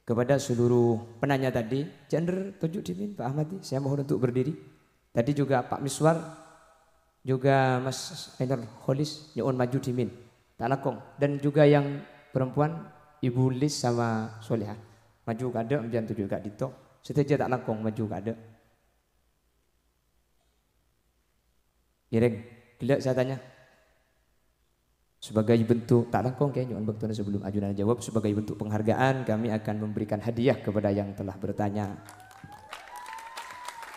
kepada seluruh penanya tadi, gender tunjuk dimin Pak Ahmadi, saya mohon untuk berdiri. Tadi juga Pak Miswar, juga Mas Ainur Holis, nyuun maju dimin, tak lakong. Dan juga yang perempuan, Ibu Lis sama Solehah, maju kada, ambian tunjuk kak Dito, setuju tak lakong maju kada. Ireng, gila saya tanya. Sebagai bentuk tak langkong kayaknya bektuna sebelum ajudan jawab, sebagai bentuk penghargaan kami akan memberikan hadiah kepada yang telah bertanya.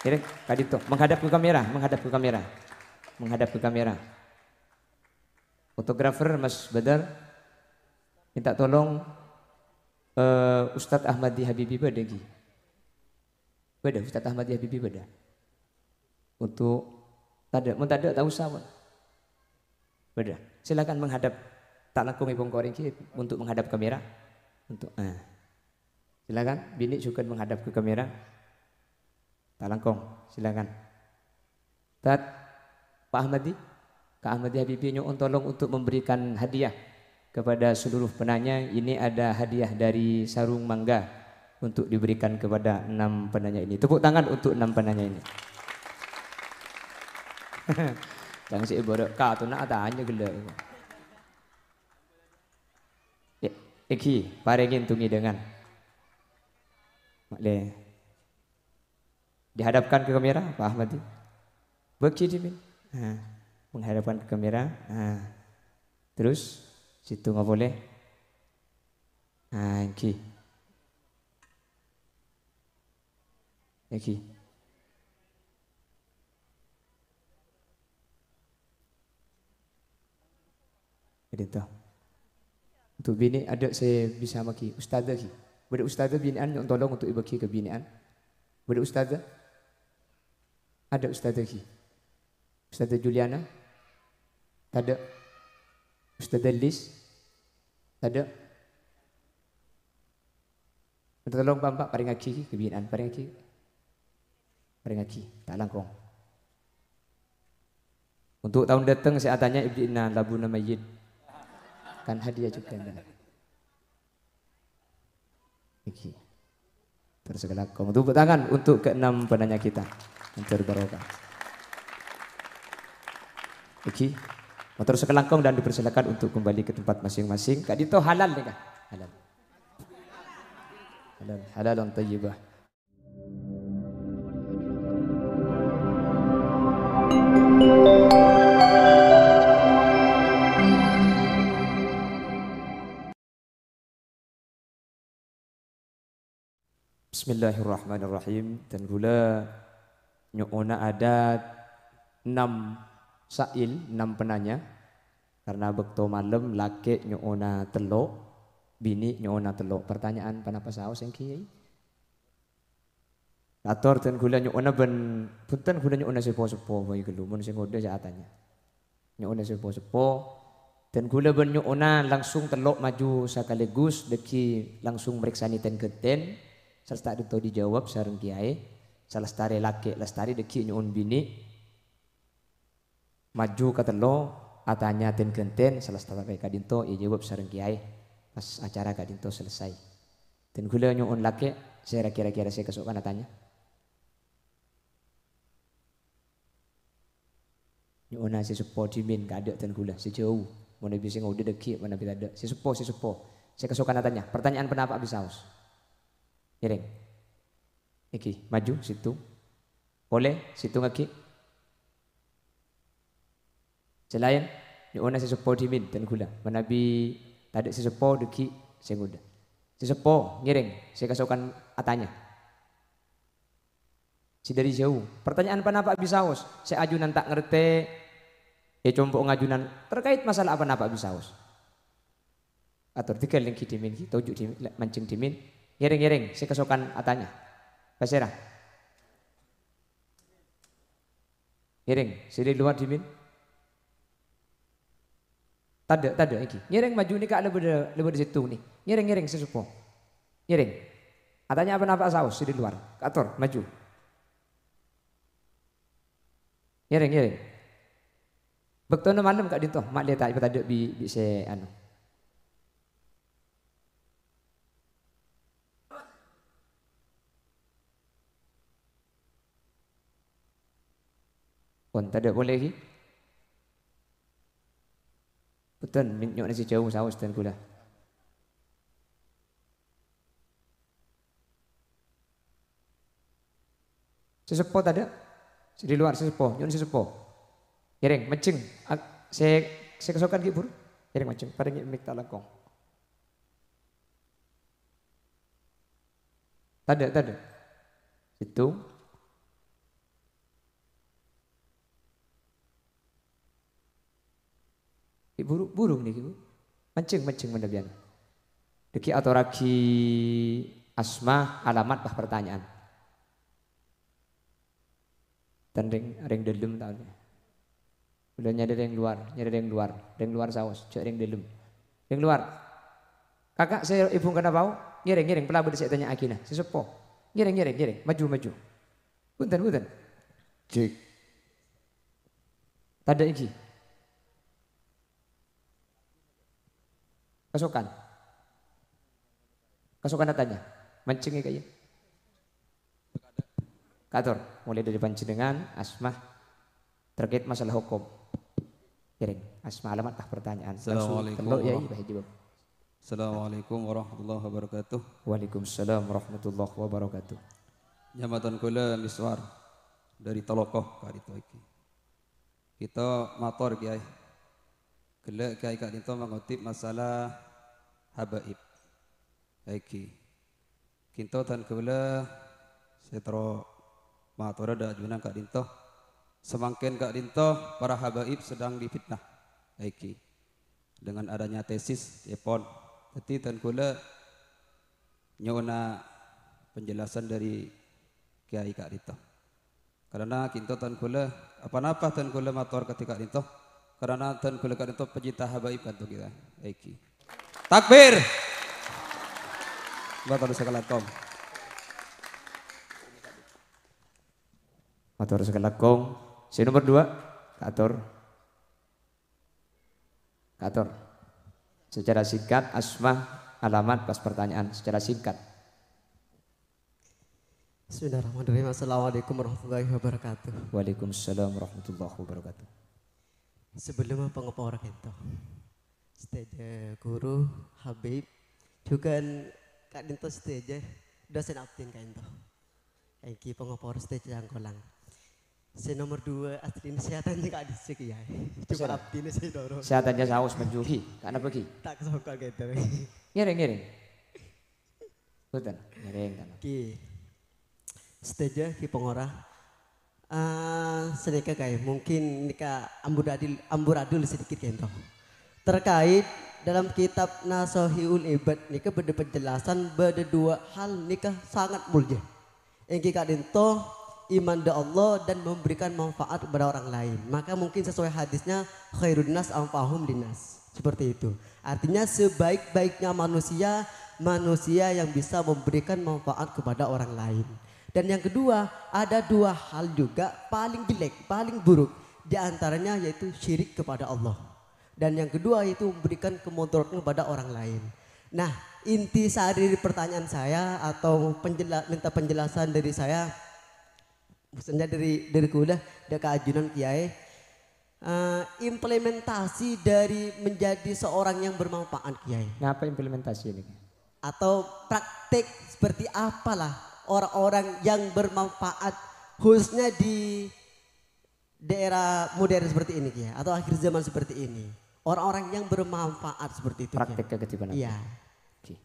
Ireng, Kak Dito, menghadap ke kamera, menghadap ke kamera, menghadap ke kamera. Fotografer Mas Badar, minta tolong Ustadz Ahmadi Habibi Badagi. Beda Ustadz Ahmadi Habibi beda. Untuk tada, mun tada tak usah. Beda. Silakan menghadap tak langkung ibung koreng untuk menghadap kamera. Untuk silakan bini juga menghadap ke kamera. Tak langkung, silakan. Tat Pak Ahmadi, Kak Ahmadi Habibi nyuwun tolong untuk memberikan hadiah kepada seluruh penanya. Ini ada hadiah dari sarung mangga untuk diberikan kepada 6 penanya ini. Tepuk tangan untuk 6 penanya ini. Jangan si ibarat kau tu nak tanya gila. Iki parengin tungi dengan makle dihadapkan ke kamera Pak Ahmadi. Beki dimin. Menghadapkan ke kamera. Terus situ nggak boleh. Iki. Iki. Gitu. Untuk bini ada saya bisa maki ustazah ki. Beda ustazah binian yang tolong untuk ibaki ke binian. Beda ustazah. Ada ustazah ki. Ustazah Juliana. Ada. Ustazah Lis. Ada. Tolong Bapak paring aki ke binian, paring aki. Paring aki, tak langkong. Untuk tahun datang saya tanya Ibdina Labuna Mayyid. Kan hadiah juga iki terus kelakong tepuk tangan untuk ke-6 penanya kita yang terbarokah iki motor sekelangkong dan dipersilakan untuk kembali ke tempat masing-masing. Kak Dito halal nih Kak, halal halal halalan thayyibah. Bismillahirrahmanirrahim. Dan gula nyuona ada 6 sail, 6 penanya. Karena bekto malam laki nyuona telok, bini nyuona telok. Pertanyaan panapa saos yang kiai? Ator dan gula nyuona ben punten gula nyuona sepo-sepo bagi gelumun sing ngode saatanya. Nyuona sepo-sepo dan gula ben nyuona langsung telok maju sekaligus deki langsung meriksani ten geten. Serta itu dijawab sareng kiai salah lestari laki lestari deki nyuun bini maju ke telo atanya ten genten salah lestari kadinto ia jawab sareng kiai pas acara kadinto selesai. Dan gula nyuun laki saya kira-kira saya kesukaan atanya nyuun si sepo dimin kada dan gula sejauh mana bisa ngode deki mana bisa ada si sepo saya kesukaan atanya. Pertanyaan penapa bisa us Ireng, iki maju situ, boleh situ ngaki. Selain nyuona sesepo dimin dan gula, menabi tadi sesepo deki senguda. Sesepo ngiring, saya kasukan atanya. Si dari jauh. Pertanyaan panapa bisa us? Saya ajunan tak ngerti. Combok ngajunan terkait masalah apa napa bisa us? Atau tiga lingki dimin, tujuh dimin, mancing dimin. Ngiring-ngiring, saya kesokan atanya. Pasera. Ngiring, saya di luar dimin. Tada iki. Ngiring maju nih kak lebih di situ nih. Ngiring sesupo. Ngiring. Atanya apa saus di luar. Kator maju. Ngiring. Bektono malam kak dito. Mak lihat tak tadi bisa anu. Pun tak ada boleh lagi. Betul, minyak nasi jauh saus dan gula. Sesepo tak ada? Di luar sesepo, nyun sesepo. Yereng, mencing. Saya kesokan ki bur. Yereng mencing, pada mik tak langkong. Tak ada. Itu. Burung nih ibu. Mencing mendebian. Deki atau ragi asma alamat bah pertanyaan. Dan ring delum tahunnya. Udah nyari ring luar saus, cek ring delum. Ring luar. Kakak saya ibu kena bau, ngiring pelabur saya tanya akina, sesepo. Ngiring, maju. Punten. Cik. Tada iki. Kesokan datanya. Mancingnya kayaknya. Kator, mulai dari panjenengan asmah terkait masalah hukum. Kiring, asmah alamat pertanyaan. Assalamualaikum warahmatullahi wabarakatuh. Waalaikumsalam warahmatullahi wabarakatuh. Jambatan kula miswar dari Tolokoh kali itu iki. Kita matur kiai. Kela kiai kak dinto mengutip masalah habaib. Iki. Kinto tan kula setro matur ada ajunan kak dinto. Semakin kak dinto para habaib sedang difitnah. Iki. Dengan adanya tesis epon. Jadi tan kula nyona penjelasan dari kiai kak dinto. Karena kinto tan kula apa-apa tan kula matur ketika dinto. Karena tan kula kak dinto pecinta habaib kan kita. Iki. Takbir. Batal sekalakom. Matur sekalakom. Si nomor 2, Kator. Secara singkat asmah alamat pas pertanyaan secara singkat. Bismillahirrahmanirrahim. Assalamualaikum warahmatullahi wabarakatuh. Waalaikumsalam warahmatullahi wabarakatuh. Sebelum pengepor kita, stage guru Habib juga kak dinto stage dosen abdin kak dinto. Iki pengepor stage yang kolang. Si nomor 2 asli kesehatan kak disik ya. Coba abdin saya dorong. Sehatannya saus menjuhi, karena pergi. Tak kesoka gitu. Ngiring. Betul, ngiring kan. Ki stage ki pengorah. Sedikit kayak mungkin nikah amburadul sedikit kento. Terkait dalam kitab Nasohiul Ibad nikah beda penjelasan beda 2 hal nikah sangat mulia. Yang kita dinto iman da Allah dan memberikan manfaat kepada orang lain. Maka mungkin sesuai hadisnya khairun nas anfa'uhum linnas. Seperti itu. Artinya sebaik-baiknya manusia yang bisa memberikan manfaat kepada orang lain. Dan yang kedua, ada 2 hal juga paling jelek, paling buruk. Di antaranya yaitu syirik kepada Allah. Dan yang kedua itu memberikan kemudaratan kepada orang lain. Nah, inti sari pertanyaan saya atau minta penjelasan dari saya, maksudnya dari kuliah, dari keajunan kiai, implementasi dari menjadi seorang yang bermanfaat kiai. Ngapa implementasi ini? Atau praktek seperti apalah orang-orang yang bermanfaat khususnya di daerah modern seperti ini ya, atau akhir zaman seperti ini. Orang-orang yang bermanfaat seperti itu. Praktek kegetipan. Iya. Oke.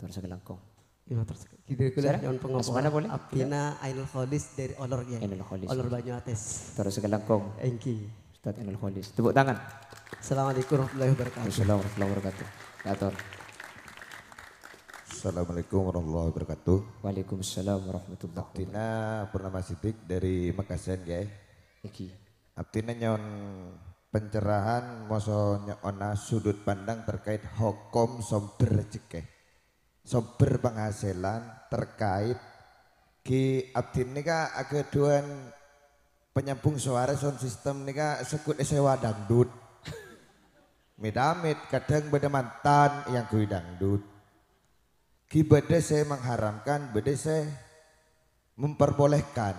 Terus kelangkong. Iya terus. Kita yang Mana boleh? Abdina Ainul Kholis dari Olor ya. Ainul Kholis. Olor Banyuates. Terus kelangkong. Engki. Ustaz Ainul Kholis. Tepuk tangan. Assalamualaikum warahmatullahi wabarakatuh. Assalamualaikum warahmatullahi wabarakatuh. Kator. Assalamualaikum warahmatullahi wabarakatuh. Waalaikumsalam warahmatullahi wabarakatuh. Abdina Purnama Sidik dari Makassar ya. Iki. Abdina nyon pencerahan moso nyona sudut pandang terkait hukum sumber rezeki. Sumber penghasilan terkait ki Abdin nika ageduan penyambung suara sound system nika sekut sewa dangdut. Midamit kadang beda mantan yang kui dangdut. Ki beda saya mengharamkan, beda saya memperbolehkan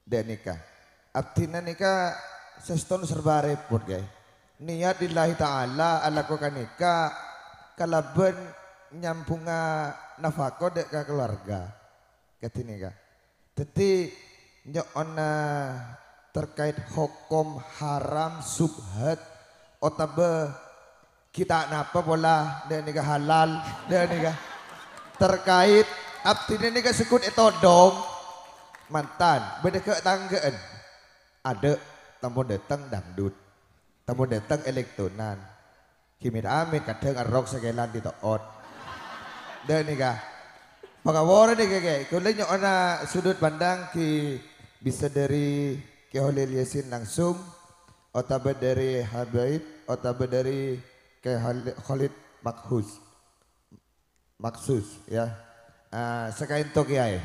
dan nikah. Abdina nika seston serba repot guys. Niat lillahi ta'ala ala ko kanika kalaben nyambunga nafako dek ke keluarga. Katini ka. Jadi nyokona terkait hukum haram subhat otabe kita napa bola dan nika halal dan nika terkait abdi nika sekut etodong mantan beda ke tanggaan ada tamu datang dangdut tamu datang elektronan kimit amin kadang arok segelan di toot dan nika pengawara nih kayak kuliah nyokona sudut pandang ki bisa dari Ki Holil Yasin langsung otabe dari Habaib otabe dari Ki Khalid Maksus ya sekain to kiai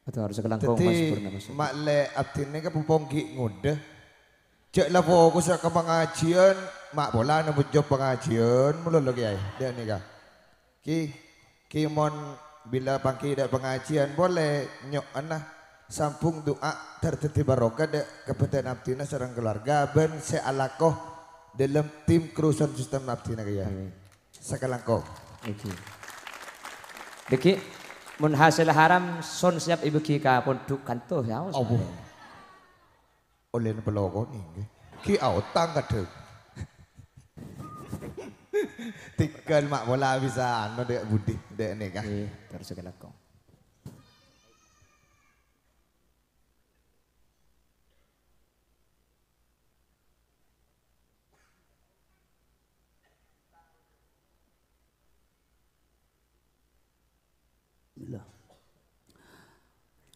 Atau harus kelangkong Mas Purna Mas. Makle abdine ke puponggi ngudeh cek lah fokus ke pengajian mak bola nambut job pengajian mulu lo kiai dia nih ki mon bila pangki dak pengajian boleh nyok anah sampung doa tertiti barokah dek kepentingan abdina serang keluarga ben sealakoh dalam tim kerusuhan sistem abdina kaya sekalangkoh Deki mun hasil haram son siap ibu ka pondok kanto ya oleh peloko nih ki autang kadek tinggal mak bola bisa anu dek budi dek nih kan terus kelangkong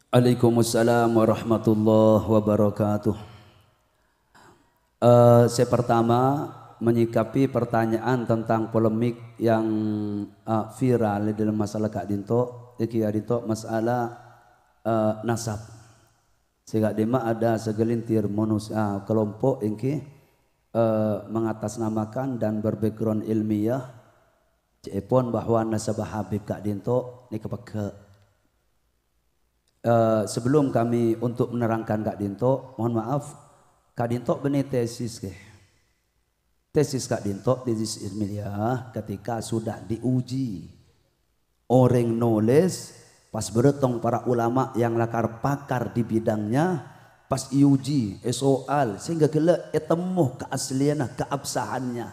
Waalaikumsalam warahmatullahi wabarakatuh. Saya pertama menyikapi pertanyaan tentang polemik yang viral dalam masalah Kak Dinto, masalah nasab. Sehingga dema ada segelintir manusia kelompok yang mengatasnamakan dan berbackground ilmiah cepon bahwa nasab Habib Kak Dinto ini kepake. Sebelum kami untuk menerangkan Kak Dinto, mohon maaf, Kak Dinto benih tesis ke. Tesis Kak Dinto, tesis ilmiah ketika sudah diuji. Orang nulis, pas beretong para ulama yang lakar pakar di bidangnya, pas iuji, soal, sehingga gila temuh keaslian, keabsahannya.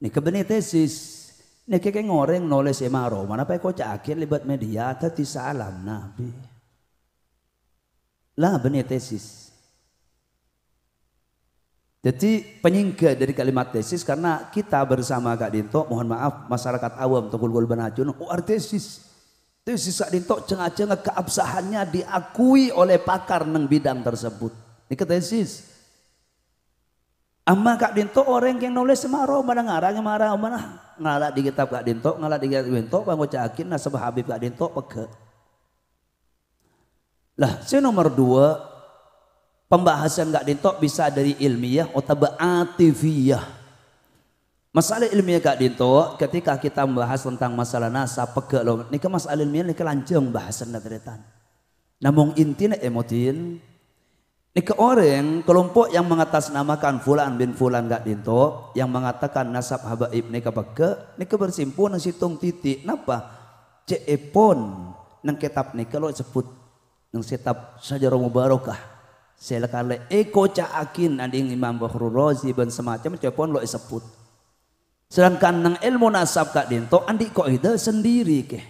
Ini kebenih tesis. Nek kayak ngoreng nulis emaro, mana pa ko akhir libat media tadi salam nabi. Lah benih tesis. Jadi penyingkat dari kalimat tesis karena kita bersama Kak Dinto, mohon maaf masyarakat awam Tunggul Banajun, tesis. Tesis Kak Dinto cengah-cengah keabsahannya diakui oleh pakar neng bidang tersebut. Ini tesis. Amma Kak Dinto orang yang nulis semaro mana ngarang marah mana ngalah di kitab Kak Dinto ngalah di kitab Dinto pangocakin nasab Habib Kak Dinto peke. Lah si nomor 2 pembahasan Kak Dinto bisa dari ilmiah atau atifiyah. Masalah ilmiah Kak Dinto ketika kita membahas tentang masalah nasab peke loh. Ini ke masalah ilmiah ini ke lanceng bahasan datretan. Namun intinya emotin. Nika orang kelompok yang mengatasnamakan Fulan bin Fulan Kak Dinto yang mengatakan nasab habaib nika peke nika bersimpuh nang situng titik napa cepon nang kitab nika lo sebut nang kitab Syajarah Mubarakah saya kale eko caakin ading Imam Bakhrul Razi ben semacam cepon lo sebut sedangkan nang ilmu nasab Kak Dinto andi kaidah sendiri ke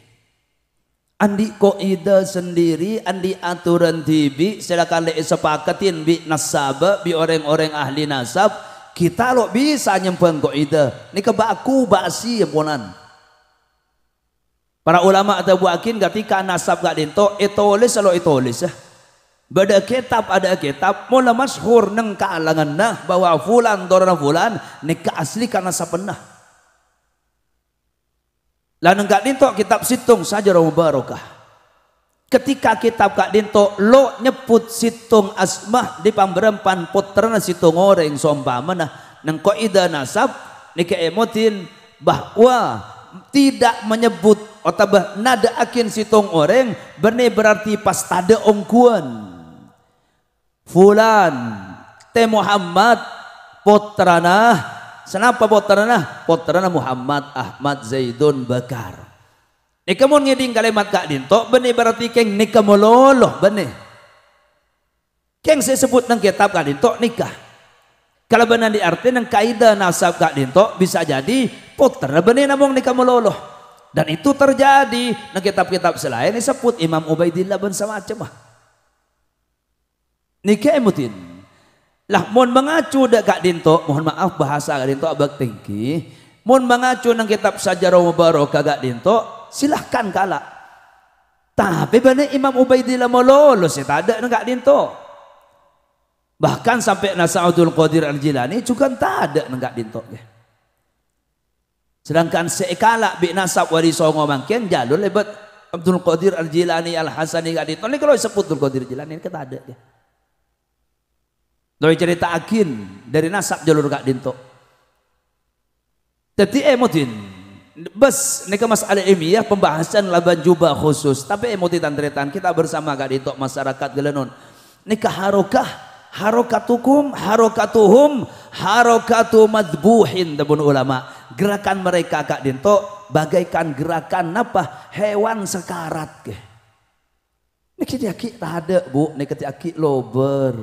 andi kaidah sendiri, andi aturan tibi, silakan sepakatin bi nasab, bi orang-orang ahli nasab, kita lo bisa nyempen kaidah. Ini kebaku basi emponan. Para ulama atau buakin ketika nasab Kak Dinto, itulis lo itulis ya. Bada kitab ada kitab, mula masyhur neng kalangan nah bahwa fulan dorana fulan, nikah asli karena sapennah. Lalu Kak Dinto kitab situng Syajarah Mubarakah. Ketika kitab Kak Dinto lo nyebut situng asmah di pamberempan putrana situng orang sompamana nang kaidah nasab nika emotin bahwa tidak menyebut atau nada akin situng orang berarti pas tade ongkuan. fulan te Muhammad putrana senapa putrana Muhammad Ahmad Zaidun Bakar. Nika mun ngiding kalimat kak dinto benih berarti keng nikah mololoh benih. Keng saya sebut nang kitab kak dinto nikah. Kalau benar diarti nang kaidah nasab kak dinto bisa jadi putra benih namung nikah mololoh. Dan itu terjadi nang kitab-kitab selain disebut Imam Ubaidillah bin semacam. Nikah emutin. Lah mun mengacu dak kak dinto, mohon maaf bahasa kak dinto abak tinggi. Mun mengacu nang kitab Sajarah Mubarakah kak dinto, silahkan kalah. Tapi benar Imam Ubaidillah mau lolos ya tak ada nang kak dinto. Bahkan sampai Nasa'udul Qadir Al-Jilani juga tak ada nang kak dinto. Sedangkan seekala bi nasab wari songo mangken jalur lebat Abdul Qadir Al-Jilani Al-Hasani kak dinto. Ini kalau disebut Abdul Qadir Al-Jilani kita ada ya. Dari cerita akin dari nasab jalur kak dinto. Jadi emotin bes nika masalah ilmiah pembahasan laban jubah khusus tapi emotin tantretan kita bersama kak dinto masyarakat gelenon nika harokatuhum harokatu madbuhin tabun ulama gerakan mereka kak dinto bagaikan gerakan apa hewan sekarat ke niki aki tak ada bu niki aki lober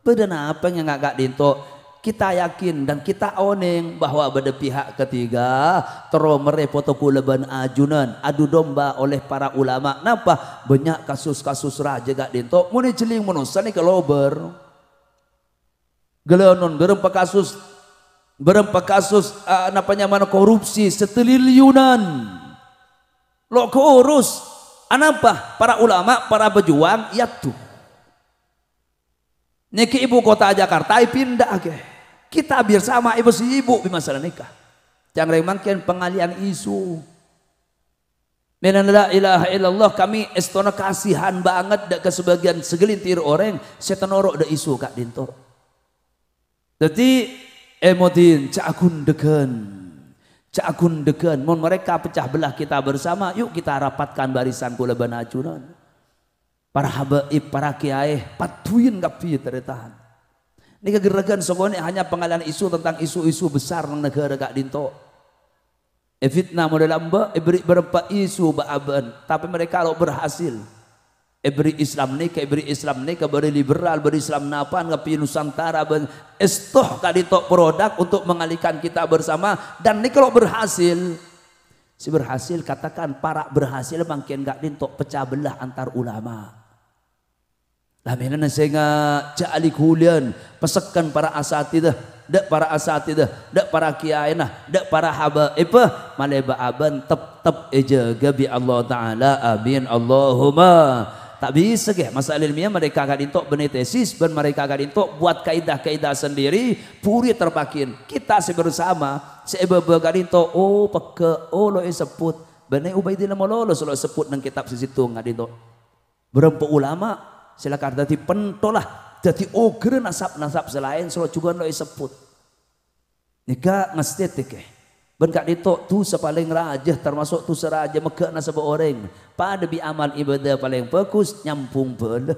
beda apa yang kak dinto kita yakin dan kita oneng bahwa pada pihak ketiga terus merepoto kuleban ajunan adu domba oleh para ulama napa banyak kasus-kasus raja gak dinto muni jeling menusa nih kelober gelenon berempa kasus napanya mana korupsi setriliunan lo kurus anapa para ulama para pejuang ya tuh niki ibu kota Jakarta pindah ke kita bersama ibu si ibu di masalah nikah jangan remangkan pengalian isu menan la ilaha illallah kami estona kasihan banget dak ke sebagian segelintir orang setenoro da isu kak dinto jadi emotin cakun deken mon mereka pecah belah kita bersama yuk kita rapatkan barisan kula banajunan para habaib para kiai patuin kapi tertahan ini kegerakan sokone hanya pengalian isu tentang isu-isu besar ng negara kak dinto fitnah model lamba beri berempat isu baaban tapi mereka kalau berhasil beri Islam nih beri liberal beri Islam napan kapi Nusantara ben estoh kak dinto produk untuk mengalihkan kita bersama dan ini kalau berhasil si berhasil katakan para berhasil makin kak dinto pecah belah antar ulama. Lah menan sehingga ja'ali kulian pesekan para asatidah dak para kiai nah dak para habaib maleba aban tep ejaga bi Allah taala amin Allahumma tak bisa ke masalah ilmiah mereka akan dintok benih tesis dan mereka akan dintok buat kaidah-kaidah sendiri puri terpakin kita bersama sebebe akan dintok oh peke oh lo sebut benih Ubaidillah mau lolos lo sebut nang kitab sisitu nggak dintok berempat ulama silakan dadi pentolah dadi ogre nasab selain selalu juga lo sebut nika ngestetik ben kak dito tu sepaling raja termasuk tu seraja mega nasab orang pada bi amal ibadah paling fokus nyampung bela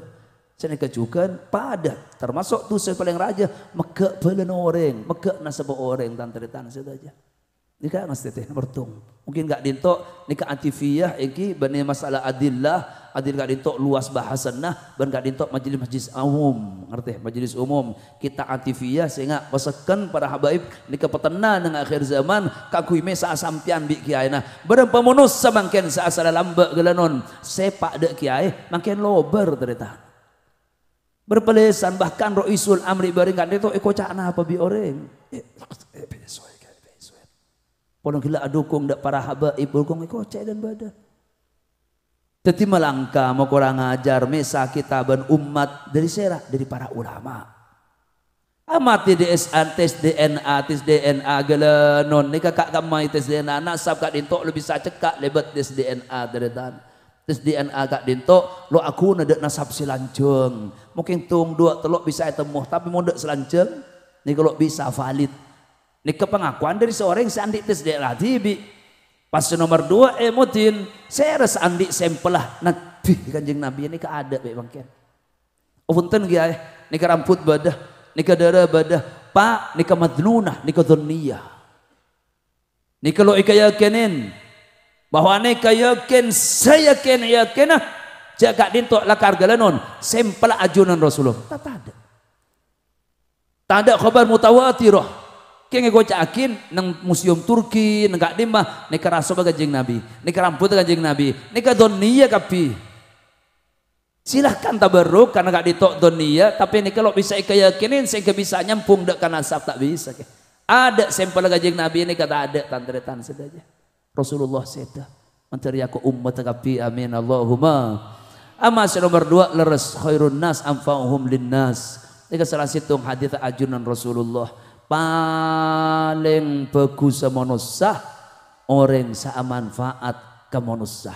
saya kejukan pada termasuk tu sepaling raja mega bela orang mega nasab orang tantretan saja nika ngestetik bertung mungkin gak dinto nika antifiyah iki bani masalah adillah adil gak dinto luas bahasanna ban gak dinto majelis umum ngerti majelis umum kita antifiyah sehingga pesekan para habaib nika petena nang akhir zaman kakui mesa sampian bi kiai nah berempa monus samangken saasala lamba gelanon sepak dek kiai mangken lober terita berpelesan bahkan roisul amri bareng gak dinto eko cakna apa bi oreng Pondok gila adukung dak para habaib dukung kocek dan badan. Teti melangkah mau kurang ajar mesa kita ban umat dari serak dari para ulama. Amati tes DNA gelenon ni kakak kamai tes DNA nasab kak dinto lo bisa cekak lebat tes DNA deretan. Tes DNA kak dinto lo aku nadak nasab silanceng. Mungkin tung dua telok bisa temu tapi mau dak silanceng ni kalau bisa valid. Ini kepengakuan dari seorang yang seandik tes DNA tibi. Pas nomor 2 emotin saya rasa andik sampel lah Nabi kanjeng Nabi ini keada baik bangkian. punten kiai, nika rambut badah, nika darah badah, pak nika madnunah, nika dhanniyah. Nika lo yakinin bahwa nika yakin, saya yakin jaga dinto lakar galanon sempel ajunan Rasulullah. Tak ada. Tak ada kabar mutawatirah. Kaya ngocakin nang museum Turki, nang gak dimah, nika raso Kanjeng Nabi, nika rambut Kanjeng Nabi, nika dhanniyah kapi. Silahkan tabarruk karena gak ditok dhanniyah, tapi nika lo bisa ikayakinin sehingga bisa nyampung dek kana nasab tak bisa. Ada sampel Kanjeng Nabi ini kata ada tantretan saja. Rasulullah seda menteri aku umat kapi, amin Allahumma. Amas nomor 2 leres khairun nas anfa'uhum linnas. Nika salah satu hadits ajunan Rasulullah. Paling bagus manusia orang sa manfaat ke manusia.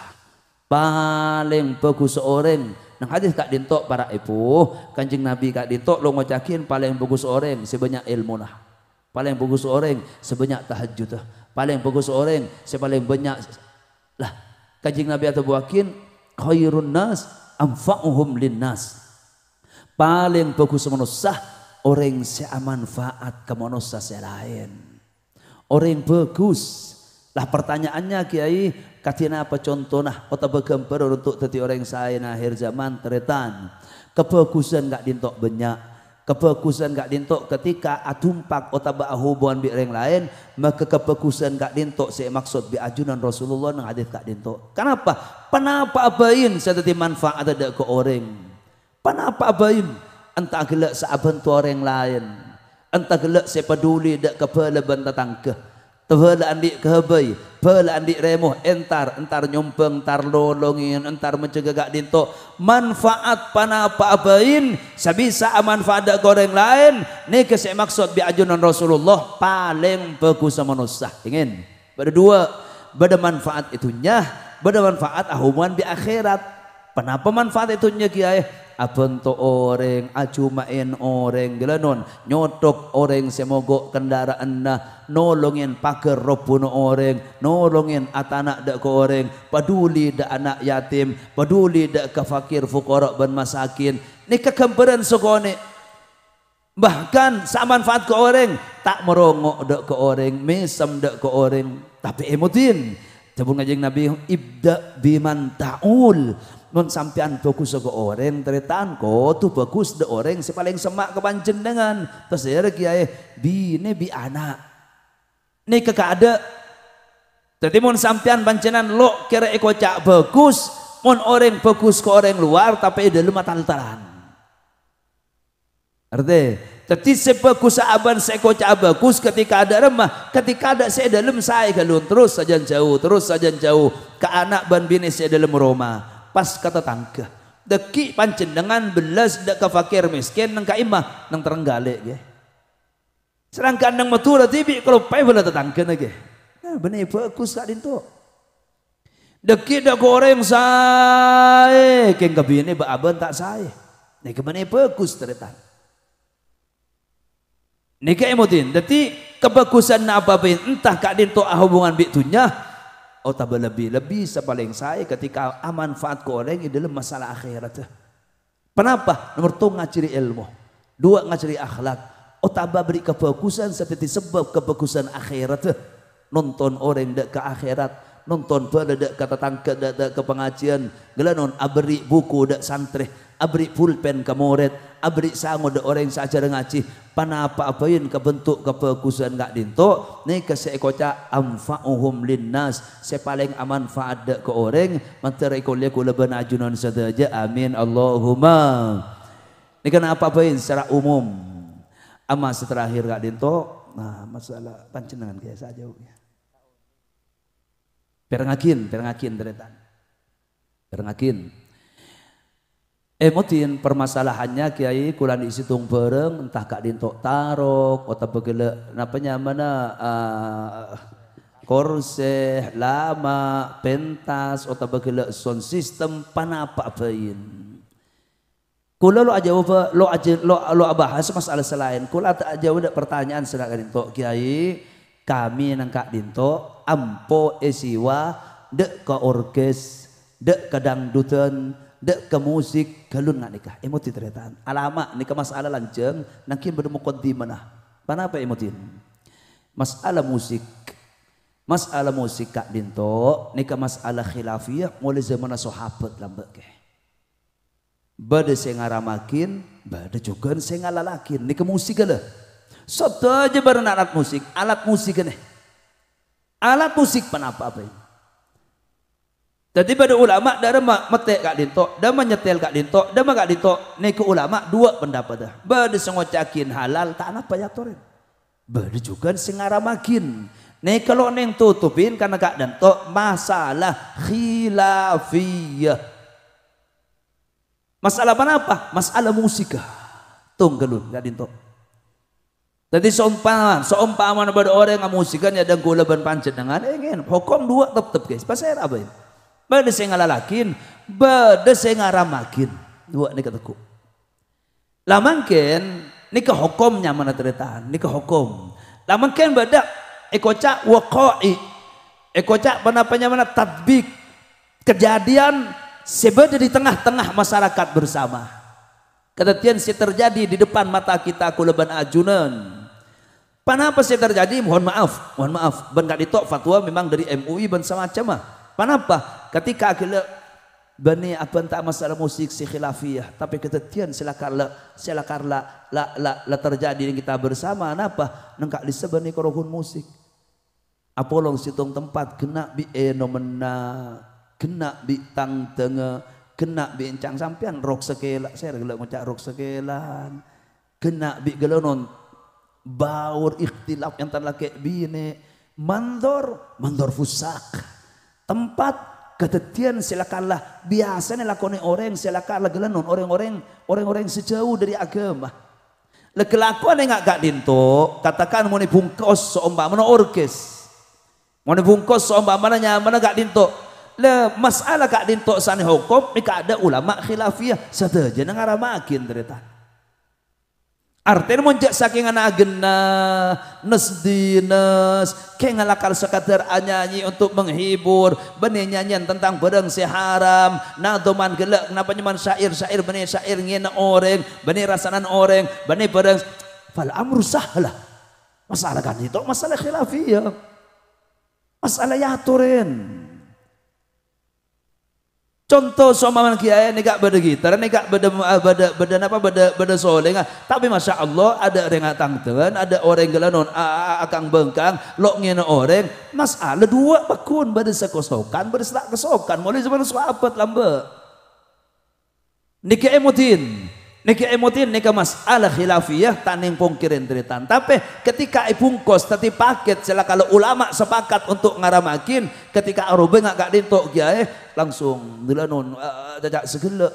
Paling bagus orang nang hadis kak dintok para ibu Kanjeng Nabi kak dintok lo ngocakin paling bagus orang sebanyak ilmu nah. Paling bagus orang sebanyak tahajud. Paling bagus orang sepaling banyak lah Kanjeng Nabi atau buakin khairun nas anfa'uhum linnas. Paling bagus manusia orang seamanfaat ke manusia selain orang bagus lah. Pertanyaannya kiai katina apa contoh nah kota begemper untuk tadi orang saya akhir zaman teretan kebagusan gak dintok banyak, kebagusan gak dintok ketika atumpak otak hubungan bi orang lain, maka kebagusan gak dintok saya maksud bi ajunan Rasulullah nang hadis gak dintok. Kenapa? Kenapa abain sadati manfaat ada ke orang? Kenapa abain? Entah gelak seabantu orang lain, entah gelak saya peduli dak kepala banta tangkeh, tehala andik kehabai, pala andik remoh, entar nyompeng, entar lolongin, entar mencegah gak dinto, manfaat panapa abain, sabisa manfaat dak orang lain, ni saya maksud bi ajunan Rasulullah paling bagus manusia. Ingin berdua, beda manfaat itunya, beda manfaat hubungan bi akhirat. Kenapa manfaat itunya kiai? Abentuk orang, acumain orang, gelanon, nyotok orang semogok kendaraan nah, nolongin pagar robuno orang, nolongin atanak dak ke orang, peduli dak anak yatim, peduli dak ke fakir fukara dan masakin. Ini kegembaran sokone. Bahkan samanfaat ke orang, tak merongok dak ke orang, mesem dak ke orang, tapi emotin. Jabun Kanjeng Nabi ibda biman ta'ul. Non sampean bagus ke orang teritan ko tu bagus de orang si paling semak kepancen dengan terus ya kiai bine bi anak ni kekada jadi mon sampean pancenan lo kira eko cak bagus mon orang bagus ke orang luar tapi dalam matan-taran arti jadi sebagus aban seko cak bagus ketika ada remah ketika ada saya dalam saya galun terus saja jauh ke anak ban bini saya dalam rumah pas kata tangga deki pancen dengan belas dak ke fakir miskin nang kaimah nang Terenggalek ge sedangkan nang Madura tibi kalau pai bela tetangga ge nah bener bagus kak dinto deki dak goreng sae keng kabine ba aban tak sae nek bener bagus teretan nek emotin dadi kebagusan apa ben entah kak dinto hubungan bitunya oh tak lebih sepaling saya ketika manfaat ke orang ini dalam masalah akhirat. Kenapa? Nomor 1 ngaciri ilmu, 2 ngaciri akhlak. Oh tak beri kebagusan seperti sebab kebagusan akhirat. Nonton orang dak ke akhirat, nonton pada dak kata tangke dak ke pengajian, gelanon abri buku dak santri, abri pulpen ke murid, abri sango dak orang saja ngaji. Panapa apain kebentuk kebagusan gak dinto ni kesekoca amfa'uhum linnas sepaling amanfaat dak ke orang menteri kuliah kula benajunan saja amin Allahumma. Ni kenapa apain secara umum ama terakhir gak dinto nah masalah pancenengan kaya saja perengakin teretan perengakin emotin permasalahannya kiai kulan isitung bareng entah kak dintok tarok atau begele napanya mana korseh lama pentas atau begele sound system panapa apain kula lo aja lo bahas masalah selain kula tak aja udah pertanyaan sedang dintok kiai kami nang kak dintok ampo esiwa dek ke orkes dek ke dangdutan dek ke musik galun nggak nikah emoti teretan alama nikah masalah lanceng nakin bermukodim mana kenapa emotin masalah musik kak dinto nikah masalah khilafiyah mulai zaman sahabat lambek ke bade saya ngaramakin bade juga saya ngalalakin nikah musik lah soto aja bareng alat musik nih alat musik kenapa apa ini jadi pada ulama darah metek kak dinto, dah menyetel kak dinto, dah kak dinto. Nih ke ulama dua pendapat dah. Bade sengocakin halal, tak apa ya toren. Bade juga sengaramakin. Nih kalau neng tutupin karena kak dinto masalah khilafiyah. Masalah apa? Masalah musika. Tunggalun kak dinto. Jadi seumpama pada orang yang musikan ya dan gula ban pancet dengan ingin hukum dua tetap guys. Pasal apa ini? Bade saya ngalalakin, bade saya ngaramakin. Dua ni kataku. Lamangken ni ke hukumnya mana teritaan, ni ke hukum. Lamangken badak ekocak waqa'i. Ekocak mana tadbik. Kejadian sebeda di tengah-tengah masyarakat bersama. Kedatian si terjadi di depan mata kita kulaban ajunan. Kenapa sih terjadi? Mohon maaf. Ben gak ditok fatwa memang dari MUI ben semacam mah. Kenapa? Ketika kita bani apa entah masalah musik si khilafiyah, tapi ketetian silakan la terjadi yang kita bersama. Kenapa? Nengkak disebani korohun musik. Apolong situng tempat kena bi enomena, kena bi tang tenge, kena bi encang sampean rok sekela, saya gelak ngocak rok sekelan, kena bi gelonon baur ikhtilaf yang terlake bine, mandor fusak. Tempat ketetian silakanlah biasanya lakoni orang silakanlah gelanon orang-orang sejauh dari agama. Lekelakuan yang gak dinto katakan mau bungkus seumpamana orkes, mau bungkus seumpamana nyaman gak dinto. Le masalah gak dinto sani hukum ni ada ulama khilafiyah sateja ngaramakin ternyata. Artinya monjak saking anak agena nesdinas kayak ngalakal sekadar nyanyi untuk menghibur benih nyanyian tentang barang si haram nadoman gelak kenapa nyaman syair benih syair ngena orang benih rasanan orang benih barang fal amru sahlah masalah kan itu masalah khilafiyah masalah yaturin. Contoh somaman kiai ni gak beda gitar, ni gak beda soleng. Tapi masya Allah ada orang tangten, ada orang gelanon akang bengkang, lok ngena orang. Masalah dua bakun beda sekosokan, beda selak kesokan. Mulai zaman sahabat lambe. Nika emotin, nika masalah khilafiyah taning pungkirin teritan. Tapi ketika ipungkos tadi paket sila kalau ulama sepakat untuk ngaramakin, ketika arobe gak dintok kiai langsung dilanon jajak segala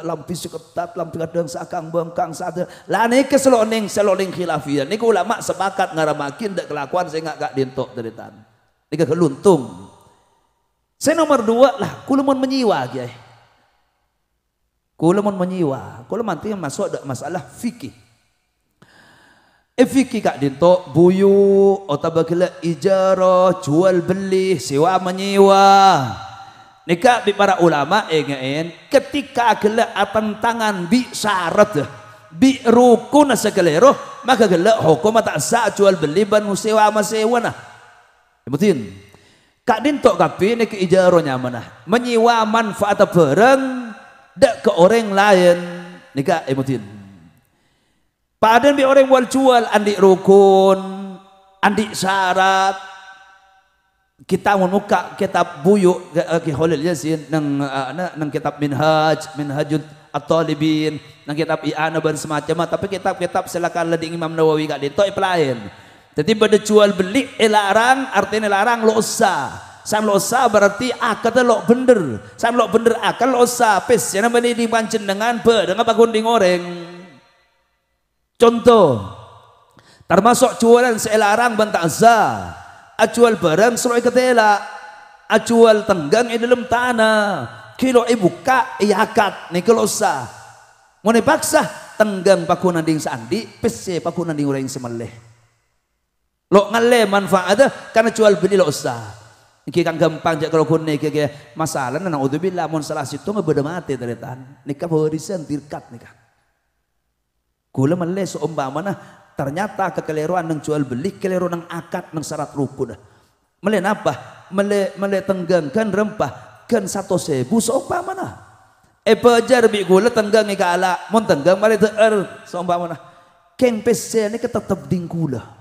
lampis ketat lampis kadang sakang bengkang sadar lah niki seloning khilafiyah niki ulama sepakat ngaramakin dak kelakuan saya gak dintok teritan niki keluntung. Saya nomor dua lah kulamun menyiwa kiai. Kulamun menyiwa, kula manti masuk ada masalah fikih. Fikih kak dinto buyu otabagila ijaro jual beli sewa menyiwa. Nika bi para ulama ngain ketika gela tangan bi syarat bi rukun sekelero maka gela hukum tak sah jual beli ban sewa masewa nah. Betul. Kak dinto kapi nika ijaro nyamanah menyiwa manfaat bareng dak ke orang lain nika emotin. Padan bi orang buat jual andi rukun, andi syarat. Kita memuka kitab buyu ki Khalil Yasin nang kitab Minhajut At-Talibin, nang kitab I'anah dan semacam tapi kitab-kitab silakan lading Imam Nawawi gak dito lain. Jadi pada jual beli larang artinya larang lo usah. Sam lo sah berarti akad lo bener. Sam lo bener akal lo sah. Pes yang namanya dipancen dengan dengan pagunding orang. Contoh, termasuk jualan selarang bantah azah. Ajual barang seluruh ketela. Ajual tenggang di dalam tanah. Kilo buka akad nih kalau sah. Mau dipaksa tenggang pakunan ding sandi. Pes pakunan ding orang semeleh. Lo ngale manfaatnya karena jual beli lo sah. Iki kan gampang jak kalau kune iki masalah nang udzubillah mun salah situ ngebeda mati teretan. Nikah warisan tirkat nikah. Kula mele seumpamana ternyata kekeliruan nang jual beli, keliru nang akad nang syarat rukun. Mele napa? Mele tenggangkan rempah kan 1.000 seumpamana. Pajar bi kula tenggang ika ala, mun tenggang mari teueur seumpamana. Keng pese ni tetep ding kula.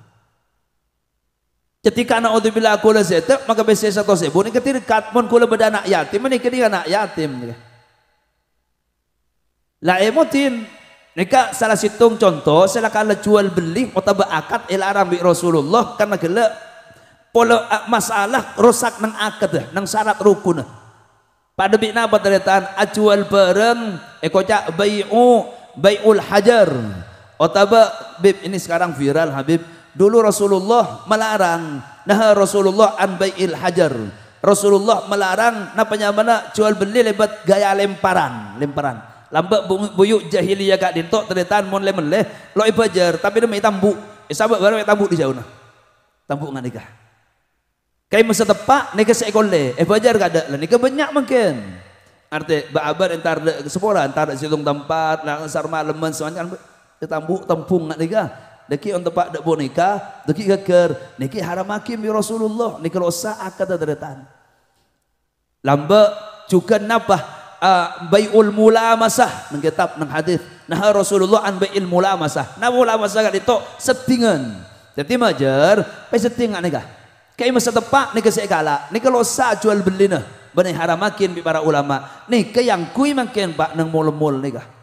Ketika anak udzubillah kula zeta maka besi 1.000 ni ketirkat mun kula beda anak yatim ni kedi anak yatim la emotin nika salah situng contoh silakan jual beli utaba akad ilarang bi Rasulullah karena gele pola masalah rusak nang akad nang syarat rukun pada bi napa teretan ajual bareng ekoca bai'ul hajar utaba bib ini sekarang viral Habib. Dulu Rasulullah melarang, nah Rasulullah an bai'il hajar. Rasulullah melarang napanya mana jual beli lebat gaya lemparan. Lambat buyuk jahiliyah kak dintok teretan mon lemele lo ibajar tapi demi tambuk. Sahabat baru tambuk di jauh nah. Tambuk ngan nikah. Kayak masa tepak nikah seekor le. Bajar gak ada lah nikah banyak mungkin. Arti baabar entar sepora entar situng tempat lang sarma lemen semuanya tambuk tempung ngan nikah. Deki on tepak dak boneka, deki geger, niki haram hakim bi Rasulullah, niki losa akad deretan. Lamba juga napa bai'ul mulamasah nang kitab nang hadis. Nah Rasulullah an bai'il mulamasah. Nah mulamasah gak ditok settingan. Jadi majar pe settingan nikah. Kayak masa tepak niki sekala, niki losa jual beli nah. Bani haram hakim bi para ulama. Niki yang kui makin pak nang mul-mul nikah.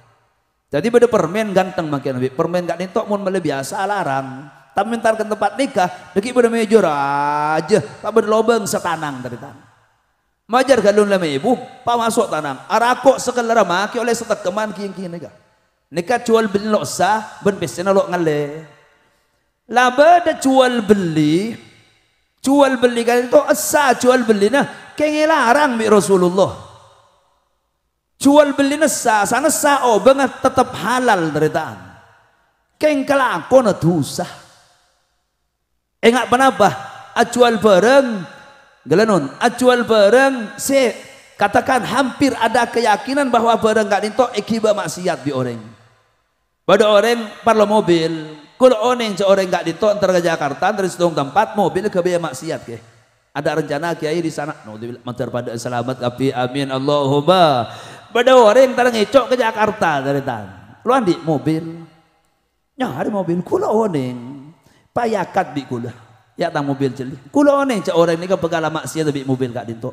Jadi pada permen ganteng makin lebih permen gak nitok mun mele biasa larang. Tapi mentar ke tempat nikah, deki pada mejur aja, tak berlobeng setanang dari tanah. Majar galun lama ibu, pak masuk tanang. Arakok sekelar maki oleh setekeman kian nikah. Nikah jual beli lo sah, ben pesena lo ngale. Laba ada jual beli kan itu sah jual beli nah, kayak larang bi Rasulullah. Jual beli nesa sana sa oh banget tetap halal deritaan. Keng kelakon dosa. Enggak kenapa? Ajual bareng gelenon. Ajual bareng se katakan hampir ada keyakinan bahwa bareng gak dintok ikiba maksiat di orang. Pada orang parlo mobil. Kalau orang seorang gak dintok antar ke Jakarta dari situng tempat mobil ke biaya maksiat ke. Ada rencana kiai di sana. No, mantar pada selamat tapi amin Allahumma. Pada orang yang tarang ngecok ke Jakarta dari tan, lu andi mobil, nyari mobil, kula oneng, payakat bi kula, ya tang mobil celi, kula oneng cak orang ini kepegala maksiat bi mobil kak dinto,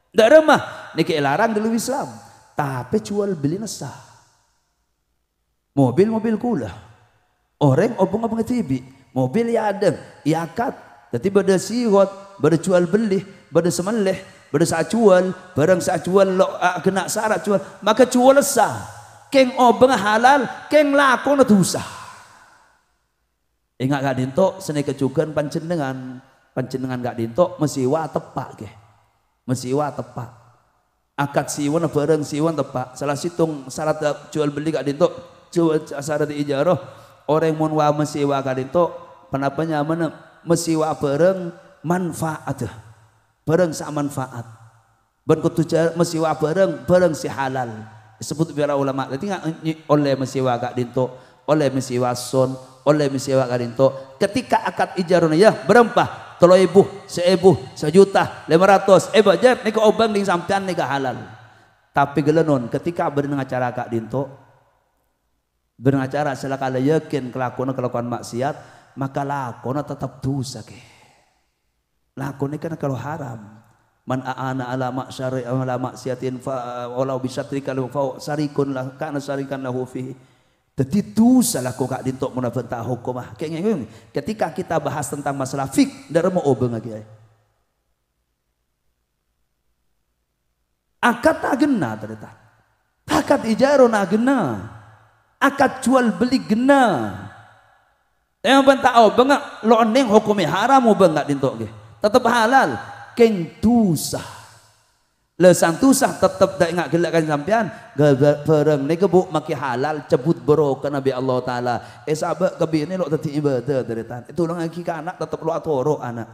dak remah, ini kelarang di Islam, tapi jual beli nesa, mobil kula, orang obong tibi, mobil ya ada, ya akad, jadi pada siwot, pada jual beli, pada semeleh. Pada saat jual, barang saat jual lo kena syarat jual, maka jual sah. Keng obeng halal, keng lakon dosa. Ingat gak dintok, seni kecukan pancenengan gak dintok, mesiwa tepak ke, mesiwa tepak. Akad siwan barang siwan tepak. Salah situng syarat jual beli gak dintok, jual syarat ijarah. Orang mun wa mesiwa gak dintok, penapanya mana mesiwa barang manfaat. Barang sa manfaat. Ben kutu mesiwa barang si halal. Disebut para ulama. Jadi oleh mesiwa gak dinto, oleh mesiwa son, oleh mesiwa gak dinto. Ketika akad ijarah ya berempah 3.000, 1.000, 1.500.000. Bajar nika obang ding sampean nika halal. Tapi gelenon ketika berenang acara gak dinto, berenang acara selakala yakin kelakuan maksiat, maka lakona tetap dosa ke. Lakon ini kan kalau haram. Man aana ala ma'syari ala maksiatin fa walau bisatrika lahu fa sarikun lah kana sarikan lahu fi. Jadi dosa lah kok gak dintok munafata hukumah. Kayak ketika kita bahas tentang masalah fik ndak mau obeng lagi. Akad tak gena ternyata. Akad ijarah nak gena. Akad jual beli gena. Yang bentak obeng lo neng hukumnya haram obeng gak dintok ge. Tetap halal, keng dosa. Lesan dosa tetap dak ingat gelakkan sampean, bareng ni kebuk maki halal cabut bero ke Nabi Allah Taala. Sahabat kebi ni lo teti ibadah dari tan. Itu lang lagi ke anak tetap lo atoro anak.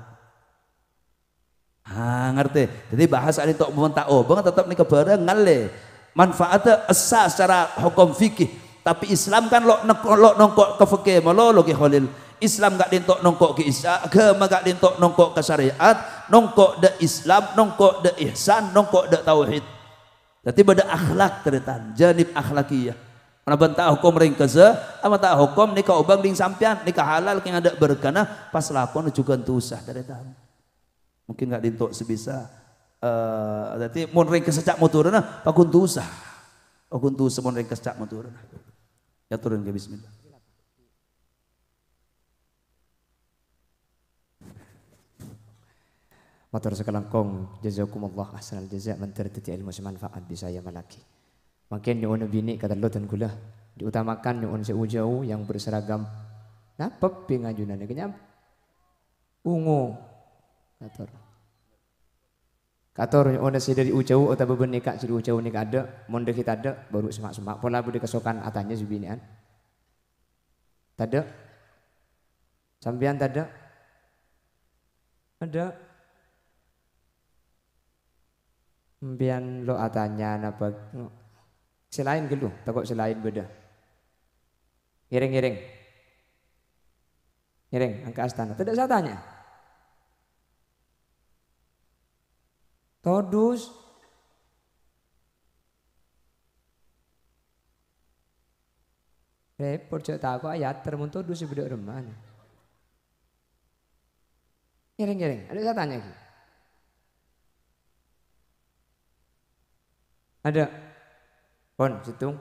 Ngerti. Jadi bahasa ini tok tak obeng tetap nih kebarengan le. Manfaatnya esa secara hukum fikih. Tapi Islam kan lo nongkok ke fikih malah lo ke Khalil. Islam gak dintok nongkok ke agama, gak dintok nongkok ke syariat, nongkok de Islam, nongkok de ihsan, nongkok de tauhid. Jadi pada akhlak teretan, janib akhlakiyah. Mana bantah hukum ringkese, ama tak hukum nikah obang ding sampian, nikah halal yang ada berkana pas lakon juga tusah teretan. Mungkin gak dintok sebisa. Jadi mun ringkes cak motorna pakun tusah. Pakun tusah mun ringkes cak motorna. Ya turun ke bismillah. Matur sekelangkong jazakumullah ahsanal jaza man tertiti ilmu semanfaat bisa ya malaki. Makin nyuun bini kata lo dan gula diutamakan nyuun seujau yang berseragam napep pingajunan kenyam ungu kator nyuun si dari ujau atau bebenika si ujau nika ada monde kita ada baru semak pola budi kesokan atanya si binian tada sambian tada ada Mbian lo atanya napa selain gitu takut selain beda ngiring angka astana tidak saya tanya todus repot cerita aku ayat termuntuk todus beda reman ngiring ada saya tanya gitu. Ada pon situng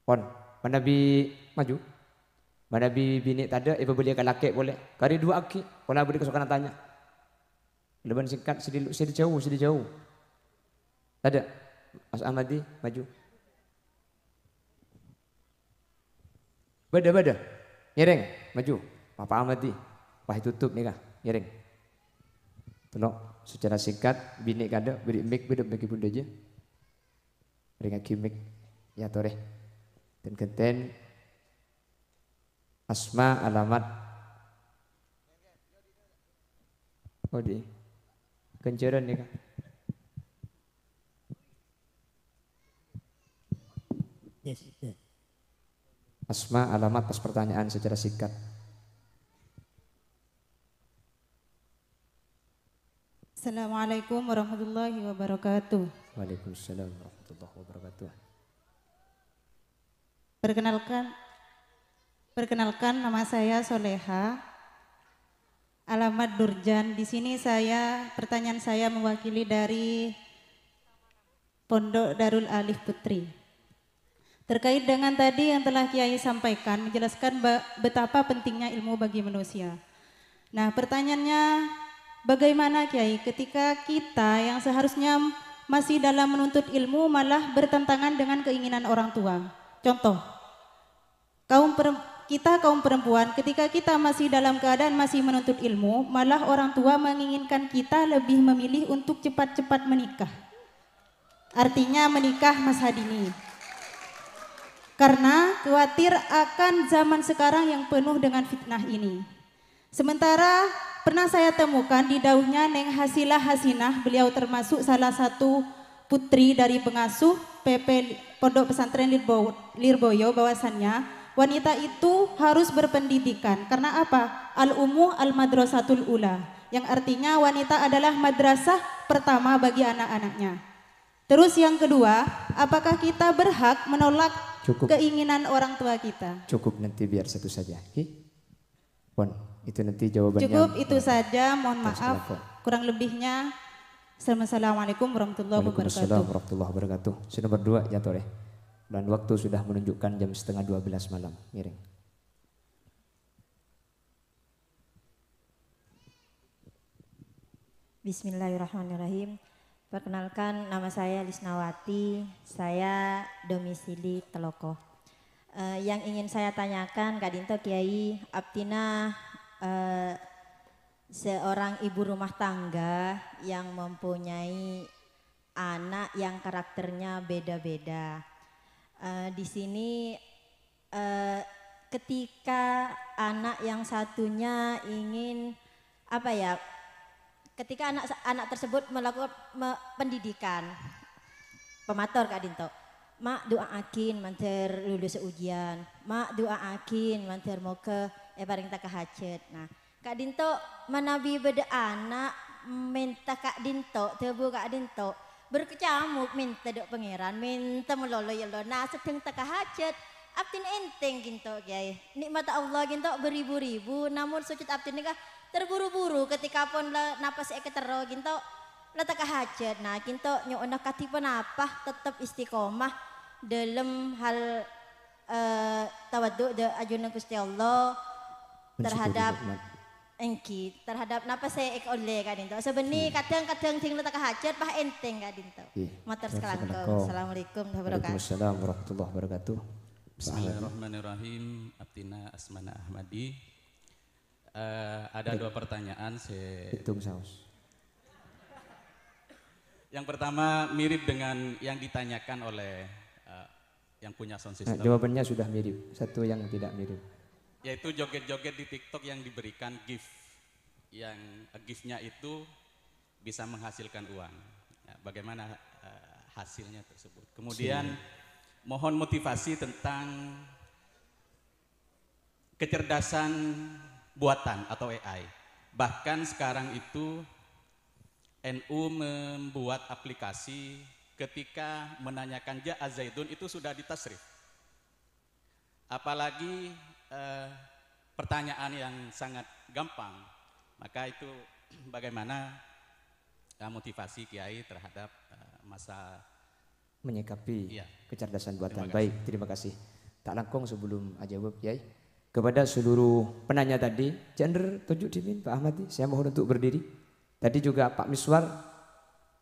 pon mana bi maju mana bi bini tada ibu beli laki boleh kari dua aki pola beli kesukaan tanya leban singkat sidi jauh ada Mas Ahmadi maju beda nyereng maju Bapak Ahmadi wah tutup nih kah nyereng tolong secara singkat bini kada beri mic beda bagi bunda aja beri ngaki mic ya tore dan kenten asma alamat di kenceran nih kak asma alamat pas pertanyaan secara singkat. Assalamualaikum warahmatullahi wabarakatuh. Waalaikumsalam warahmatullahi wabarakatuh. Perkenalkan nama saya Soleha. Alamat Durjan. Di sini pertanyaan saya mewakili dari Pondok Darul Alif Putri. Terkait dengan tadi yang telah Kiai sampaikan menjelaskan betapa pentingnya ilmu bagi manusia. Nah, pertanyaannya bagaimana Kiai ketika kita yang seharusnya masih dalam menuntut ilmu malah bertentangan dengan keinginan orang tua. Contoh, kita kaum perempuan ketika kita masih dalam keadaan masih menuntut ilmu malah orang tua menginginkan kita lebih memilih untuk cepat-cepat menikah. Artinya menikah masa dini. Karena khawatir akan zaman sekarang yang penuh dengan fitnah ini. Sementara pernah saya temukan di dauhnya Neng Hasilah Hasinah, beliau termasuk salah satu putri dari pengasuh PP Pondok Pesantren Lirboyo bahwasannya wanita itu harus berpendidikan. Karena apa? Al-Ummu Al-Madrasatul Ula, yang artinya wanita adalah madrasah pertama bagi anak-anaknya. Terus yang kedua, apakah kita berhak menolak keinginan orang tua kita? Cukup nanti biar satu saja. Pon, itu nanti jawabannya. Cukup itu saja, mohon maaf. Kurang lebihnya, Assalamualaikum warahmatullahi wabarakatuh. Waalaikumsalam warahmatullahi wabarakatuh. Sudah berdua ya Tore. Dan waktu sudah menunjukkan jam 11:30 malam. Miring. Bismillahirrahmanirrahim. Perkenalkan, nama saya Lisnawati, saya domisili Telokoh. Yang ingin saya tanyakan Kak Dinto Kiai, Aptina seorang ibu rumah tangga yang mempunyai anak yang karakternya beda-beda. Di sini ketika anak yang satunya ingin apa ya, ketika anak tersebut melakukan pendidikan pemator Kak Dinto, mak doaakin manter lulus ujian, mak doaakin manter mau ke paring tak hajat. Nah Kak Dinto manabi beda anak minta Kak Dinto tebu Kak Dinto berkecamuk minta dok pangeran minta melolo yelo nah sedang tak hajat aptin enteng ginto kiai nikmat Allah ginto beribu-ribu namun sujud aptin nikah terburu-buru ketika pun napas ketero ginto letak hajat. Nah ginto nyona katipan apa tetap istiqomah dalam hal tawaduk de ajunan Gusti Allah terhadap engki terhadap napa saya oleh Kak Dinto. Sebenarnya kadang-kadang ting letak hajat bah enteng Kak Dinto. Matur sekelangkung. Assalamualaikum warahmatullahi wabarakatuh. Waalaikumsalam warahmatullahi wabarakatuh. Bismillahirrahmanirrahim. Abtina Asmana Ahmadi. Ada dua pertanyaan saya. Hitung saus. Yang pertama mirip dengan yang ditanyakan oleh yang punya sound system. Jawabannya sudah mirip. Satu yang tidak mirip. Yaitu joget-joget di TikTok yang diberikan gift, yang giftnya itu bisa menghasilkan uang. Ya, bagaimana hasilnya tersebut? Kemudian mohon motivasi tentang kecerdasan buatan atau AI. Bahkan sekarang itu NU membuat aplikasi ketika menanyakan ja'a zaidun itu sudah ditasrif. Apalagi pertanyaan yang sangat gampang, maka itu bagaimana motivasi Kiai terhadap masa menyikapi iya. kecerdasan buatan. Baik, terima kasih. Tak langkung sebelum jawab Kiai, kepada seluruh penanya tadi, gender tunjuk dimin Pak Ahmadi, saya mohon untuk berdiri. Tadi juga Pak Miswar,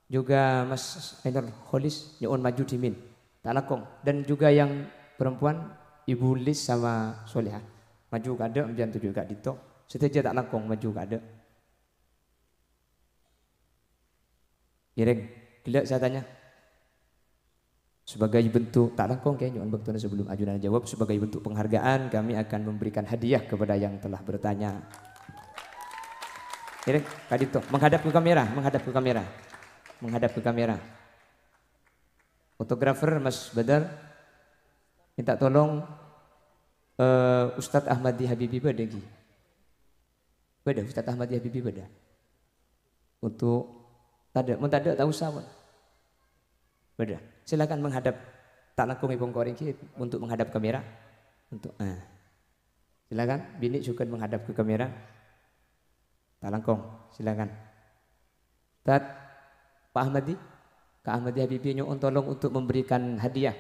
juga Mas Ainur Kholis, nyuwun maju dimin. Tak langkung, dan juga yang perempuan Ibu Lis sama Solihah maju kada ambian tujuh Kak Dito setuju tak langkung maju kada Ireng gila saya tanya sebagai bentuk tak langkung kayaknya waktu sebelum ajudan jawab sebagai bentuk penghargaan kami akan memberikan hadiah kepada yang telah bertanya. Ireng Kak Dito menghadap ke kamera fotografer Mas Badar minta tolong Ustadz Ahmadi Habibi beda Ustadz Ahmadi Habibi beda untuk tada tahu sama beda silakan menghadap tak langkung ibung koreng untuk menghadap kamera untuk silakan bini juga menghadap ke kamera tak langkung silakan Pak Ahmadi Kak Ahmadi Habibi nyuwun tolong untuk memberikan hadiah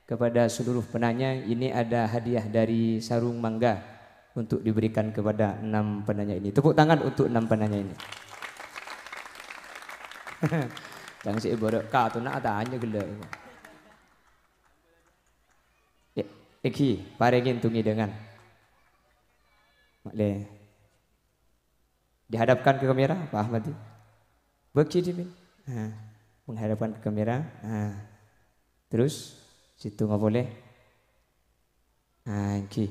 kepada seluruh penanya. Ini ada hadiah dari sarung mangga untuk diberikan kepada 6 penanya ini. Tepuk tangan untuk 6 penanya ini. Jangan si ibarat ka tu nak tanya gila. Eki, parengin tungi dengan. Boleh. Dihadapkan ke kamera Pak Ahmadi. Beki dimin. Menghadapkan ke kamera. Terus situ nggak boleh. Eki.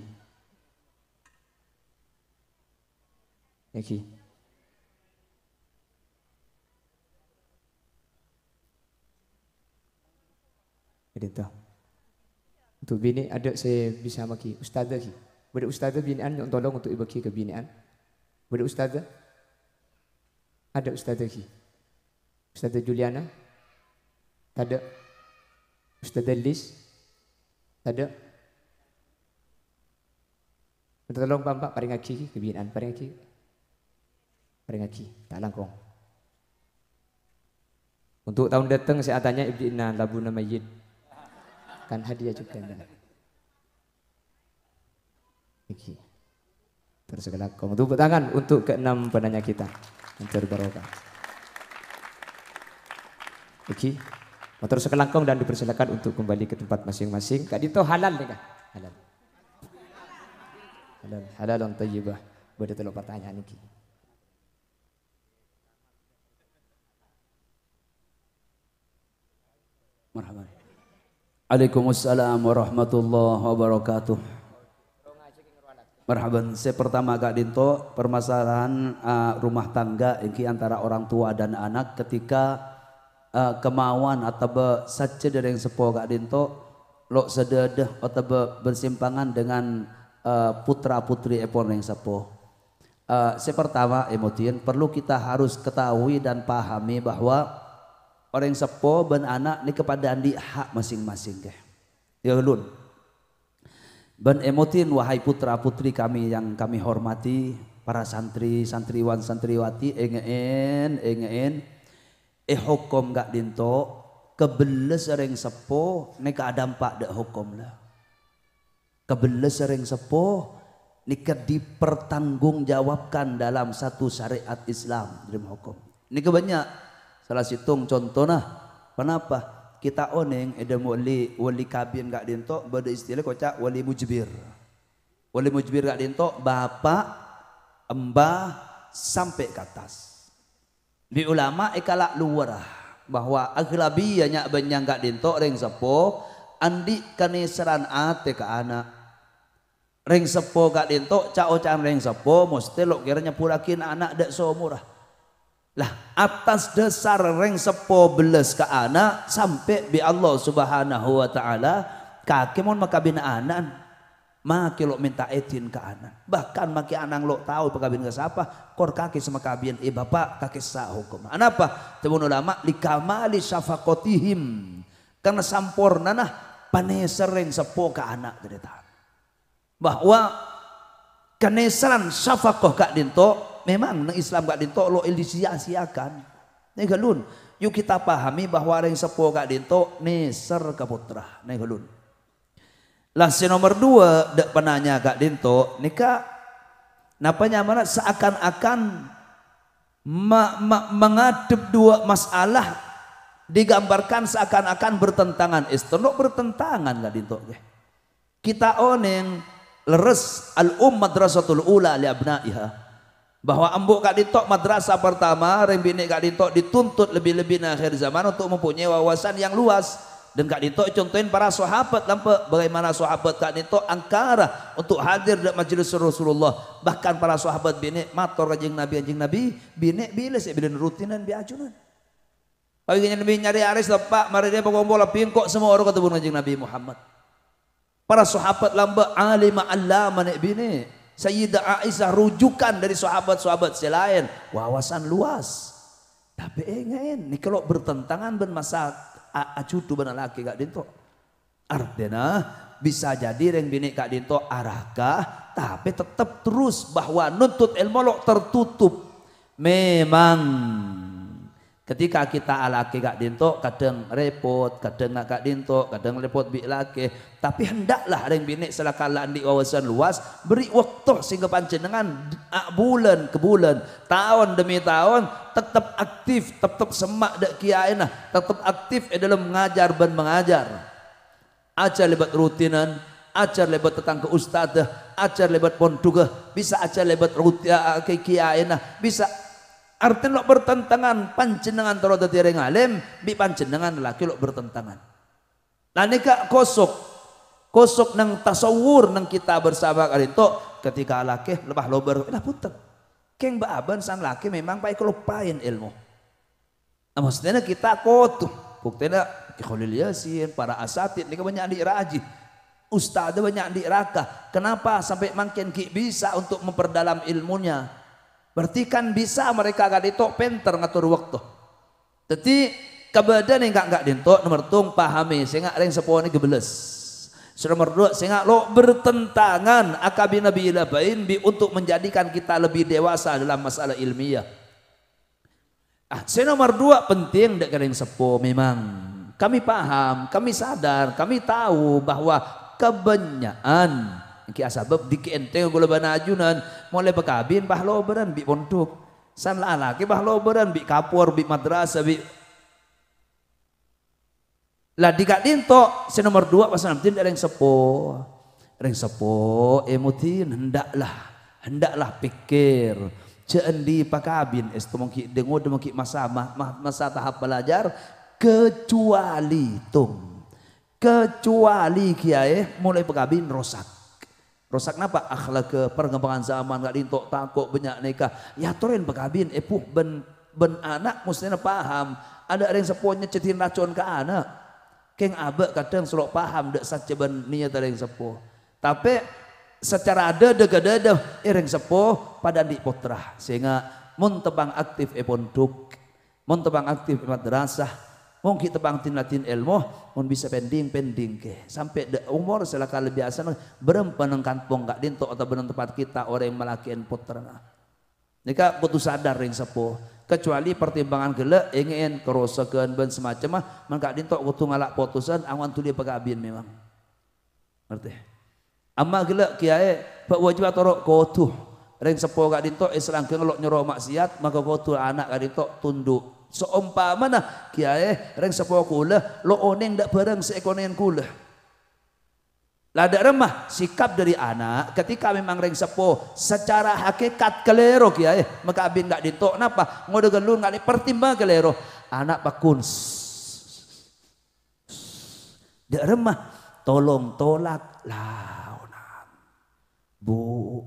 Itu. Untuk bini ada saya bisa maki ustazah ki. Beda ustazah binian yang tolong untuk ibaki ke binian. Beda ustazah. Ada ustazah ki. Ustazah Juliana. Ada. Ustazah Lis. Ada. Tolong Bapak paring aki ke binian, paring aki. Tak langkung. Untuk tahun datang saya tanya Ibdina Labuna Mayyid. Kan hadiah juga enggak. Iki. Terus kelakong. Tepuk tangan untuk ke-6 penanya kita. Yang barokah. Iki. Motor sekelangkong dan dipersilakan untuk kembali ke tempat masing-masing. Kak Dito halal nih kak? Halal yang tayyibah. Beda telur pertanyaan iki. Marhaban. Waalaikumsalam warahmatullahi wabarakatuh. Marhaban. Saya pertama Kak Dinto, permasalahan rumah tangga ini antara orang tua dan anak ketika kemauan atau saja dari yang sepo Kak Dinto lo sededah atau bersimpangan dengan putra putri epon yang sepo. Saya pertama emotin perlu kita harus ketahui dan pahami bahwa orang yang sepo ben anak ini kepada andi hak masing-masing ke. Ya ulun. Ben emotin wahai putra putri kami yang kami hormati, para santri, santriwan, santriwati, engein, hukum gak dinto, kebeles sering sepo, nika dampak dak hukum lah. Kebeles sering sepo, nika dipertanggungjawabkan dalam satu syariat Islam dalam hukum. Nika banyak, salah situng contohnya, kenapa? Kita oneng ada wali kabin gak dinto beda istilah kocak wali mujbir gak dinto bapak embah sampai ke atas di ulama ikalak luar bahwa aglabiyanya banyak gak dinto ring sepo andi kanisaran ate ke anak ring sepo gak dinto cao-cao ring sepo mesti lo kiranya pulakin anak dak seumurah. Lah atas dasar reng sepo beles ke anak sampai bi Allah Subhanahu wa taala kaki mon makabin anak maki lo minta etin ke anak bahkan maki anak lo tahu pakabin ke siapa kor kaki sama kabin bapak kaki sah hukum anapa tebun ulama likamali syafaqatihim karena sampurna nah paneser reng sepo ke anak dari tahan bahwa kenesaran syafaqah kak dinto memang Islam gak dinto lo disia-siakan. Nih galun, yuk kita pahami bahwa orang sepo gak dinto neser ke putra. Nih galun. Lah si nomor 2 dek penanya gak dinto nikah napanya mana seakan-akan mengadep dua masalah digambarkan seakan-akan bertentangan. Istilah bertentangan gak dinto. Kita oneng leres madrasatul ula li abnaiha. Bahwa embuk kak ditok madrasah pertama rembini kak ditok dituntut lebih-lebih di akhir zaman untuk mempunyai wawasan yang luas dan kak ditok contohin para sahabat lampa bagaimana sahabat kak ditok angkara untuk hadir di majelis Rasulullah bahkan para sahabat bini mator anjing nabi bini bila saya bila rutinan biajunan pagi nabi nyari aris lepak mari dia pengombol pingkok semua orang ketemu anjing Nabi Muhammad para sahabat lamba alima allama nek bini Sayyidah Aisyah rujukan dari sahabat-sahabat selain wawasan luas tapi engain nih kalau bertentangan ben masa acutu benar laki kak dinto artinya bisa jadi yang bini kak dinto arakah tapi tetap terus bahwa nuntut ilmu lo tertutup memang ketika kita alaki kak dinto kadang repot kadang kak dinto kadang repot bi laki tapi hendaklah yang bini selakalan di wawasan luas beri waktu sehingga panjenengan bulan ke bulan tahun demi tahun tetap aktif tetap semak dak kiaina tetap aktif dalam mengajar dan mengajar ajar lebat rutinan ajar lebat tetangga ustadzah ajar lebat ponduga bisa ajar lebat rutia kiaina bisa artinya lo bertentangan panjenengan terus dari ngalim bi panjenengan laki lo bertentangan lah nikah kosok nang tasawur nang kita bersama kali itu ketika laki lebah lober lah puter keng baaban sang laki memang baik kelupain ilmu nah, maksudnya kita kotuh buktinya Khalil Yasin para asatid ini banyak diraji ustadz banyak diraka kenapa sampai makin bisa untuk memperdalam ilmunya berarti kan bisa mereka kali itu penter ngatur waktu jadi kebadan yang gak dinto nomor tung pahami sehingga yang sepuluh ini gebeles nomor 2 sehingga lo bertentangan akabi nabi ilabain bi untuk menjadikan kita lebih dewasa dalam masalah ilmiah nomor 2 penting dek yang sepuh memang kami paham kami sadar kami tahu bahwa kebanyakan kia sabab di kenteng gula banajunan mulai bekabin bah loberan bi pondok san laki bah loberan bi kapur bi madrasah bi lah di kak dinto nomor 2 pasal nanti ada yang sepo emotin hendaklah pikir cendi pakabin itu mungkin dengo mungkin masa tahap belajar kecuali kiai mulai pakabin rosak Rosak napa? Akhlak ke perkembangan zaman gak dintok takut banyak nikah. Ya toren bekabin epuh ben anak mestinya paham. Ada yang sepuhnya cetin racun ke anak. Keng abek kadang selok paham dek saja ben niat ada yang sepuh. Tapi secara ada deg-deg yang sepuh pada di putra sehingga mun tebang aktif pondok, mun tebang aktif madrasah, mungkin tebang tinatin ilmu, mun bisa pending ke sampai de umur silakan lebih biasa berempan kampung gak dintok atau benang tempat kita orang yang melakian putra. Nika putus sadar yang sepuh. Kecuali pertimbangan gelek ingin kerosakan ben semacam mah gak dintok kudu ngalak putusan awan tu dia pegabin memang. Ngerti? Amma gelek kiai pak wajib atorok kotuh. Reng sepo gak dintok Islam ke ngelok nyuruh maksiat maka kotuh anak gak dintok tunduk. Seumpama nah kiai reng sepo kula lo oneng dak bareng seekonen kula. Lada remah sikap dari anak ketika memang reng sepo secara hakikat kelero kiai maka abin gak dintok napa ngode gelun gak pertimbang kelero anak pakun dak remah tolong tolak launan bu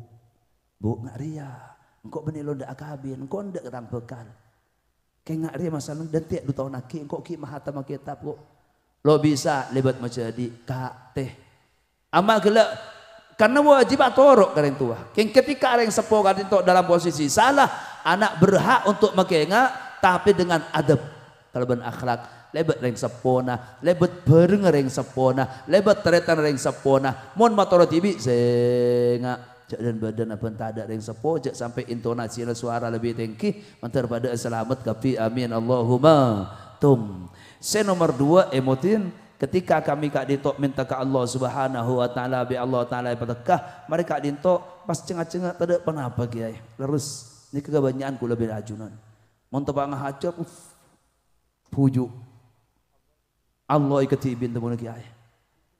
ngak ria engkau benih lo ndak akabin engkau ndak kerang bekal kayak ngak ria masalah dan tiap 2 tahun lagi engkau ki mahatama kitab kok lo bisa lebat menjadi kak teh ama gelak karena wajib atorok kareng tua ketika orang sepuh kadintok dalam posisi salah anak berhak untuk mengengak tapi dengan adab kalau ben akhlak lebat reng sepona lebat bareng reng sepona lebat teretan reng sepona mon matoro tibi sengak jak dan badan apa tak ada yang sepo jak sampai intonasi suara lebih tinggi mantar pada selamat kapi amin Allahumma tum. Nomor 2 emotin ketika kami kak dintok minta ke Allah Subhanahu wa taala bi Allah taala berkah mereka dintok pas cengah-cengah tidak penapa kiai lerus ini kebanyakan kula bin ajunan mun tebang hajat puju Allah ikati bin temun kiai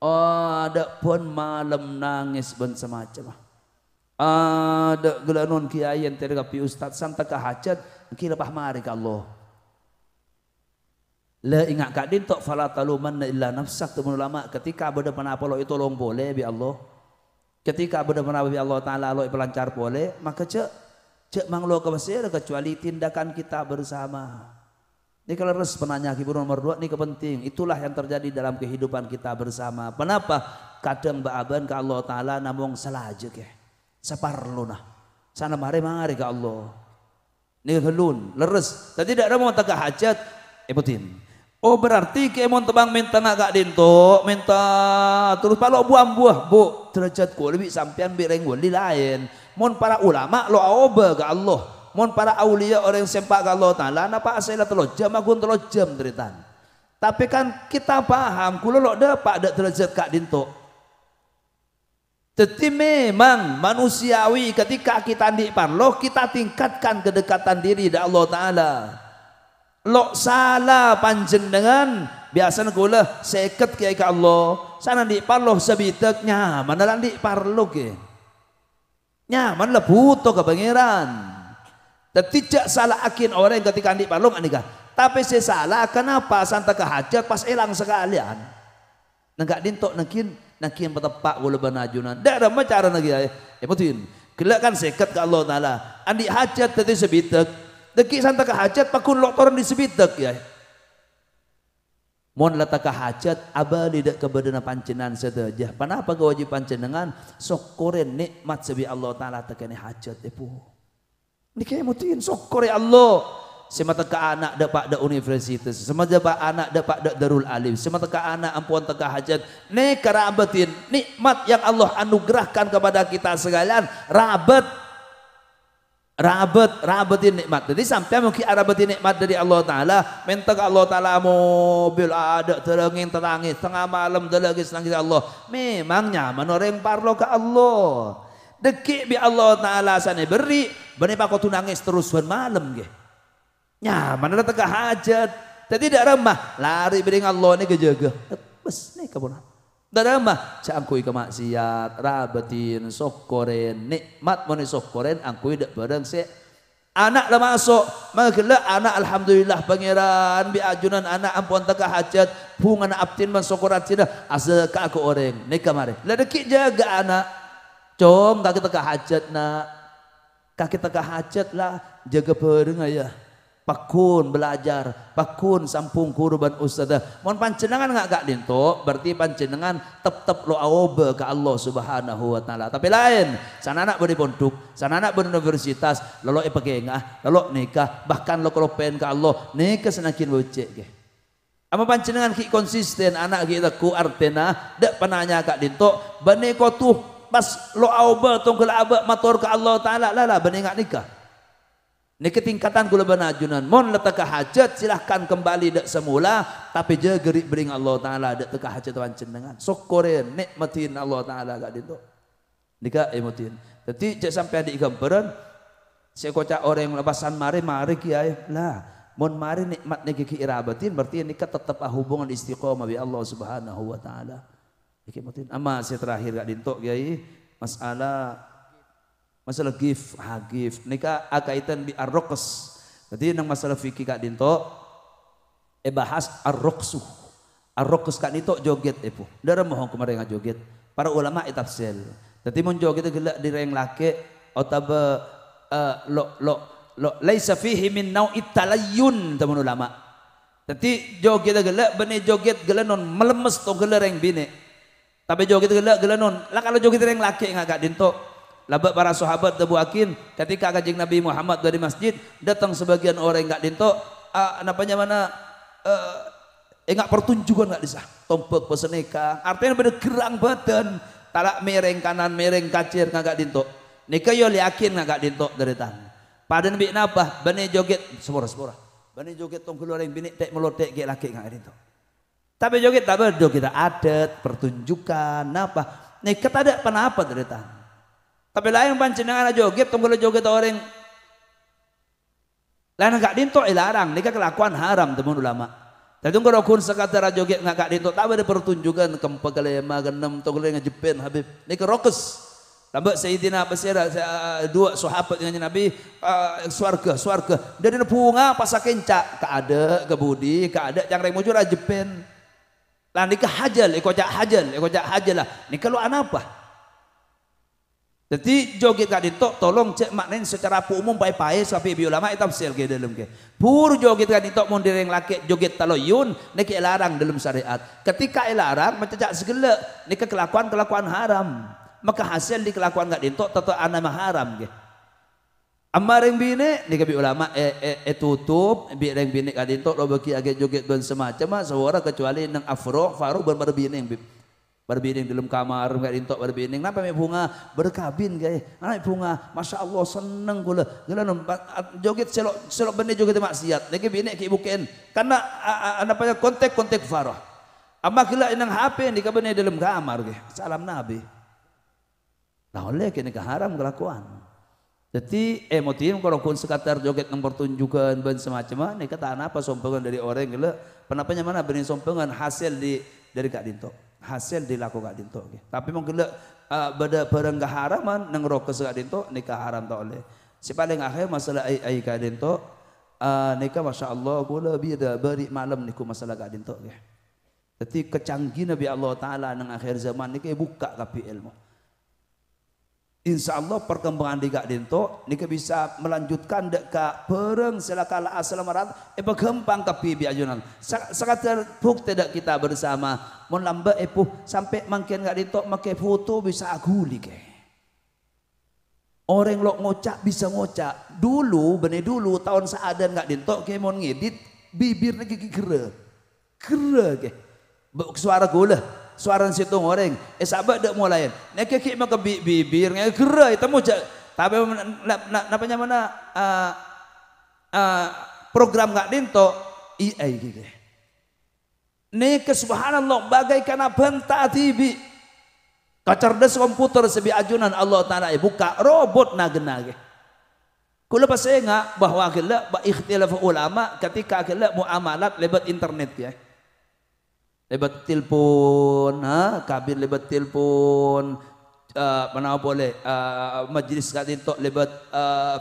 ada pun malam nangis ben semacam ada gelanon kiai yang tergapi ustaz santa ka hajat kira pah mari ka Allah la ingat kak dintok fala talumanna illa nafsak temun ulama ketika beda panapa lo itu tolong boleh bi Allah ketika beda panapa bi Allah taala lo pelancar boleh maka cek manglo ke mesir kecuali tindakan kita bersama. Ini kalau res penanya kibur nomor 2 ini kepenting itulah yang terjadi dalam kehidupan kita bersama. Kenapa? Kadang baaban ke Allah taala namung salaje ke saparluna sana mari ke Allah ini helun leres tadi tidak ada mau tegak hajat ibutin oh berarti kemon tebang minta gak dintok minta terus kalau buah bu derajatku lebih sampean bireng wali lain mon para ulama lo aoba ke Allah mon para aulia orang yang sempak ke Allah taala napa asailah telo jam agun telo jam deritan tapi kan kita paham kulo lo dapat ada derajat kak dintok. Jadi memang manusiawi ketika kita di parlo kita tingkatkan kedekatan diri dengan Allah Ta'ala. Lo salah panjenengan biasanya kula seket ke Allah. Sana di parlo sebiteknya mana lang di parlo ke. Nyaman lah butuh ke pangeran. Dan tidak salah akin orang ketika di parlo nikah. Tapi saya salah kenapa santa kehajat pas elang sekalian. Nggak dintok nakin petepak gula banajunan. Dak ada cara lagi ya. Betul. Kelak kan seket ke Allah Taala. Andi hajat tadi sebitek. Deki santa ke hajat pakun loktoran di sebitek ya. Mon lata ke hajat abadi dak kebedana pancenan sedaja. Panapa kewajib pancenengan sok koren nikmat sebi Allah Taala tekene hajat epu. Niki mutin sok kore Allah. Semata ke anak dapat da universitas, semata dapat anak dapat da darul alim, semata ke anak ampuan teka hajat. Ne kerabatin nikmat yang Allah anugerahkan kepada kita sekalian, rabatin nikmat. Jadi sampai mungkin rabatin nikmat dari Allah Taala, minta ke Allah Taala mobil ada terangin terangis tengah malam delagis nangis Allah. Memang nyaman orang parlo ke Allah. Dekik bi Allah Taala sana beri, bani pak kau nangis terus malam ge. Nyaman ada tengah hajat tapi tidak ramah lari bering Allah ini kejaga bes nih kabuna tidak ramah cangkui kemaksiat rabatin sokoren nikmat moni sokoren angkui dak bareng se anak lah masuk maka anak alhamdulillah pangeran bi ajunan anak ampun tengah hajat bunga abtin man sokorat cina asa ka aku orang nih kamari ladeki jaga anak Com kaki teka hajat nak. Kaki teka hajat lah jaga bareng ayah. Pakun belajar, pakun sampung kurban ustadzah. Mohon panjenengan nggak Kak Dinto, berarti panjenengan tetap lo awoba ke Allah Subhanahu wa taala. Tapi lain, sana anak berpondok, sana anak beruniversitas, lalu ipegengah, lalu nikah, bahkan lo kelopen ke Allah, nikah senakin becek ke. Ama panjenengan ki konsisten anak kita ku artena dak penanya Kak Dinto, bani ko tuh pas lo awoba tunggal aba matur ke Allah taala lala bani nggak nikah. Ini ketingkatan kula banajunan. Mon letak hajat silahkan kembali dak semula tapi jaga bering Allah taala dak teka hajat panjenengan. Syukurin nikmatin Allah taala gak dito. Nika emotin. Jadi cek sampai di gambaran saya kocak orang yang lepasan mari kiai lah. Mon mari nikmat niki ki irabatin berarti nika tetap hubungan istiqomah bi Allah Subhanahu wa taala. Iki emotin. Ama saya terakhir gak dito kiai masalah gif, hagif, nika akaitan bi arroqs. Jadi nang masalah fikih Kak Dinto, bahas arroqsu. Arroqs Kak Dinto joget epo. Dara mohon kemarin joget. Para ulama itafsir. Jadi mun joget gelak di reng lake otaba lo laisa fihi min nau'it talayyun teman ulama. Jadi joget gelak bene joget gelanon melemes to gelereng bine. Tapi joget gelak gelanon. Lah kalau joget reng lake Kak Dinto labak para sahabat tebuakin ketika Kanjeng Nabi Muhammad dari masjid datang sebagian orang enggak dinto enggak pertunjukan enggak disah tompek peseneka artinya pada gerang badan talak mereng kanan mereng kacir enggak dinto nika yo yakin enggak dinto dari tan pada nabi napa bani joget sepura bani joget tong keluar yang bini tek melotek ge laki enggak dinto tapi joget tapi joget adat pertunjukan napa nika ada penapa dari tan. Tapi lain panjenengan joget tunggu joget orang lain gak dinto ilarang nika kelakuan haram teman ulama. Tapi tunggu rokun sekadar joget gak dinto tak ada pertunjukan kempe kelema genem tunggu ngejepin Habib nika rokes. Lambak Sayyidina Basira dua sahabat dengan Nabi swarga dari bunga pas kencak kaada kebudi kaada yang mujur jepin. Lah nika hajal ikojak hajal lah nika lu apa? Jadi joget Kak Dinto tolong cek maknain secara umum baik-baik sampai bi ulama tafsir ke dalam ke. Pur joget Kak Dinto mun direng laki joget taloyun niki larang dalam syariat. Ketika larang mencecak segala niki kelakuan haram. Maka hasil di kelakuan Kak Dinto tetap ana haram ke. Amareng bini niki bi ulama tutup bi reng bini Kak Dinto lo bagi age joget ben semacam suara kecuali nang afro faru berbini bib. Berbining dalam kamar nggak dintok berbining napa me bunga berkabin gay anak bunga masya Allah seneng gula joget selok benih joget maksiat lagi bini ki bukan karena apa ya kontek farah amma gila inang HP di kabene dalam kamar gay salam nabi nah oleh kini keharam kelakuan jadi emotif kalau kun sekadar joget nang pertunjukan ben semacam ini kata apa sompengan dari orang gila penapanya mana benih sompengan hasil dari Kak Dinto hasil dilakukan Kak Dinto tapi mungkin bada barang keharaman nang rokes Kak Dinto nikah haram tak oleh si paling akhir masalah ai Kak Dinto nikah masya Allah gula bida beri malam niku masalah Kak Dinto jadi kecanggihan Nabi Allah Ta'ala nang akhir zaman nikah buka kapi ilmu insya Allah perkembangan di Kak Dinto nikah bisa melanjutkan deka pereng selakala asal marat gampang kapi biajunan sekadar buk tidak kita bersama mon lamba sampai mangkin Kak Dinto make foto bisa aguli ke orang lo ngocak bisa ngocak dulu tahun seadan Kak Dinto ke mon ngedit bibirnya gigi kere ke suara gula suara situng orang sahabat dak mulai nek kiki maka bibirnya gerai temu tapi napanya mana program Kak Dinto AI gitu nek subhanallah bagaikan banta TV kacerdas komputer sebi ajunan Allah Ta'ala buka robot nagenage kula pasenga bahwa gila ikhtilaf ulama ketika gila muamalat lewat internet ya lebat telepon, kabin lebat telepon, mana boleh majlis Kak Dinto lebat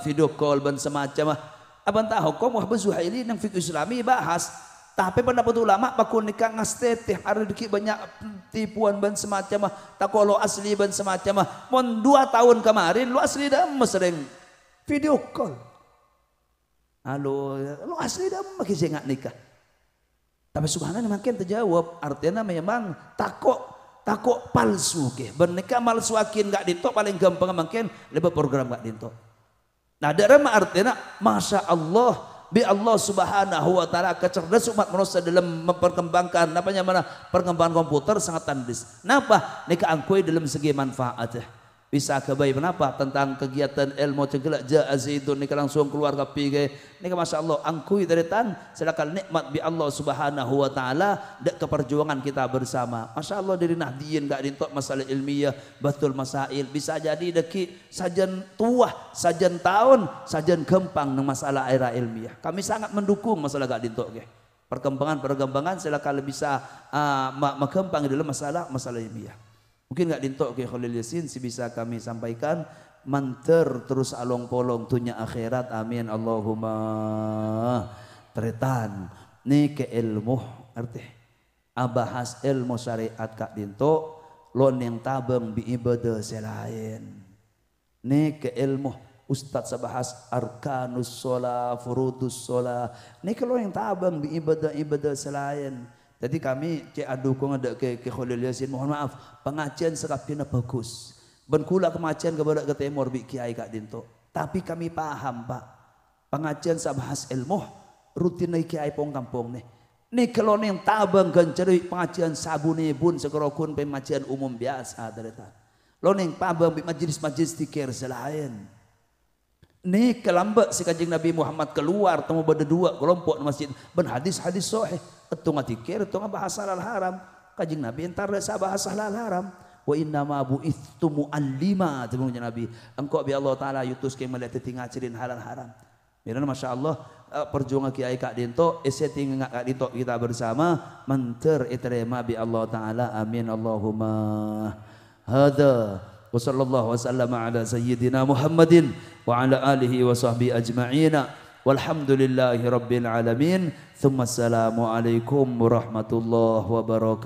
video call dan semacam. Abang tahu kau Muhammad Zuhaili nang fikih Islami bahas Tapi pendapat ulama bakul nikah ngasteteh ada dikit banyak tipuan ban semacam tak lo asli ban semacam mon 2 tahun kemarin lo asli dah sering video call. Halo, lo asli dah makin saya nikah. Tapi subhanallah makin terjawab artinya memang takok palsu ke. Bernikah palsu akin gak ditok paling gampang makin lebih program gak ditok. Nah, ada artinya masya Allah. Bi Allah subhanahu wa ta'ala kecerdasan umat manusia dalam memperkembangkan perkembangan komputer sangat tandis. Kenapa? Nika angkui dalam segi manfaat bisa kebaik kenapa tentang kegiatan ilmu cegelak ja'azidun nika langsung keluar kapi ke nika masya Allah angkui dari tan sedangkan nikmat bi Allah subhanahu wa ta'ala dek keperjuangan kita bersama masya Allah dari nahdiyin gak dintok masalah ilmiah betul masail bisa jadi deki sajan tua sajan tahun sajan gempang ng masalah era ilmiah kami sangat mendukung masalah gak dintok ke perkembangan silakan bisa mengembang dalam masalah ilmiah. Mungkin gak dintok ke Khalil Yasin si bisa kami sampaikan manter terus along polong tunya akhirat amin Allahumma teretan ni ke ilmu arti abahas ilmu syariat kak dintok lon yang tabang bi ibadah selain ni ke ilmu ustaz sabahas arkanus sholah furudus sholah ni kalau yang tabang bi ibadah selain. Jadi kami adukung ada ke Khalil Yasin mohon maaf pengajian serapina bagus. Benkula kemajian kepada ke timur bi kiai kak dinto. Tapi kami paham Pak. Pengajian sabahas ilmu rutin nai kiai pong kampung nih. Nih kalau yang tabang gancari pengajian sabune bun sekerokun pengajian umum biasa ternyata. Lo neng tabang bi majlis tikir selain. Nih kelambak si kanjeng Nabi Muhammad keluar temu berdua kelompok masjid ben hadis sahih. Itu ngatikir, itu bahasa halal haram. Kajing Nabi entar desa bahasa halal haram. Wa inna ma bu'ithtu mu'allima. Temunya Nabi. Engkau bi Allah Ta'ala yutus ke melihat tinggacirin halal haram. Mirana Masya Allah perjuangan kiai kak dinto. Setting kak dinto kita bersama. Menter iterema bi Allah Ta'ala. Amin Allahumma. Hada. Wa sallallahu wa sallama ala sayyidina Muhammadin. Wa ala alihi wa sahbihi ajma'ina. Walhamdulillahi rabbil alamin. Thumma assalamu alaikum warahmatullahi wabarakatuh.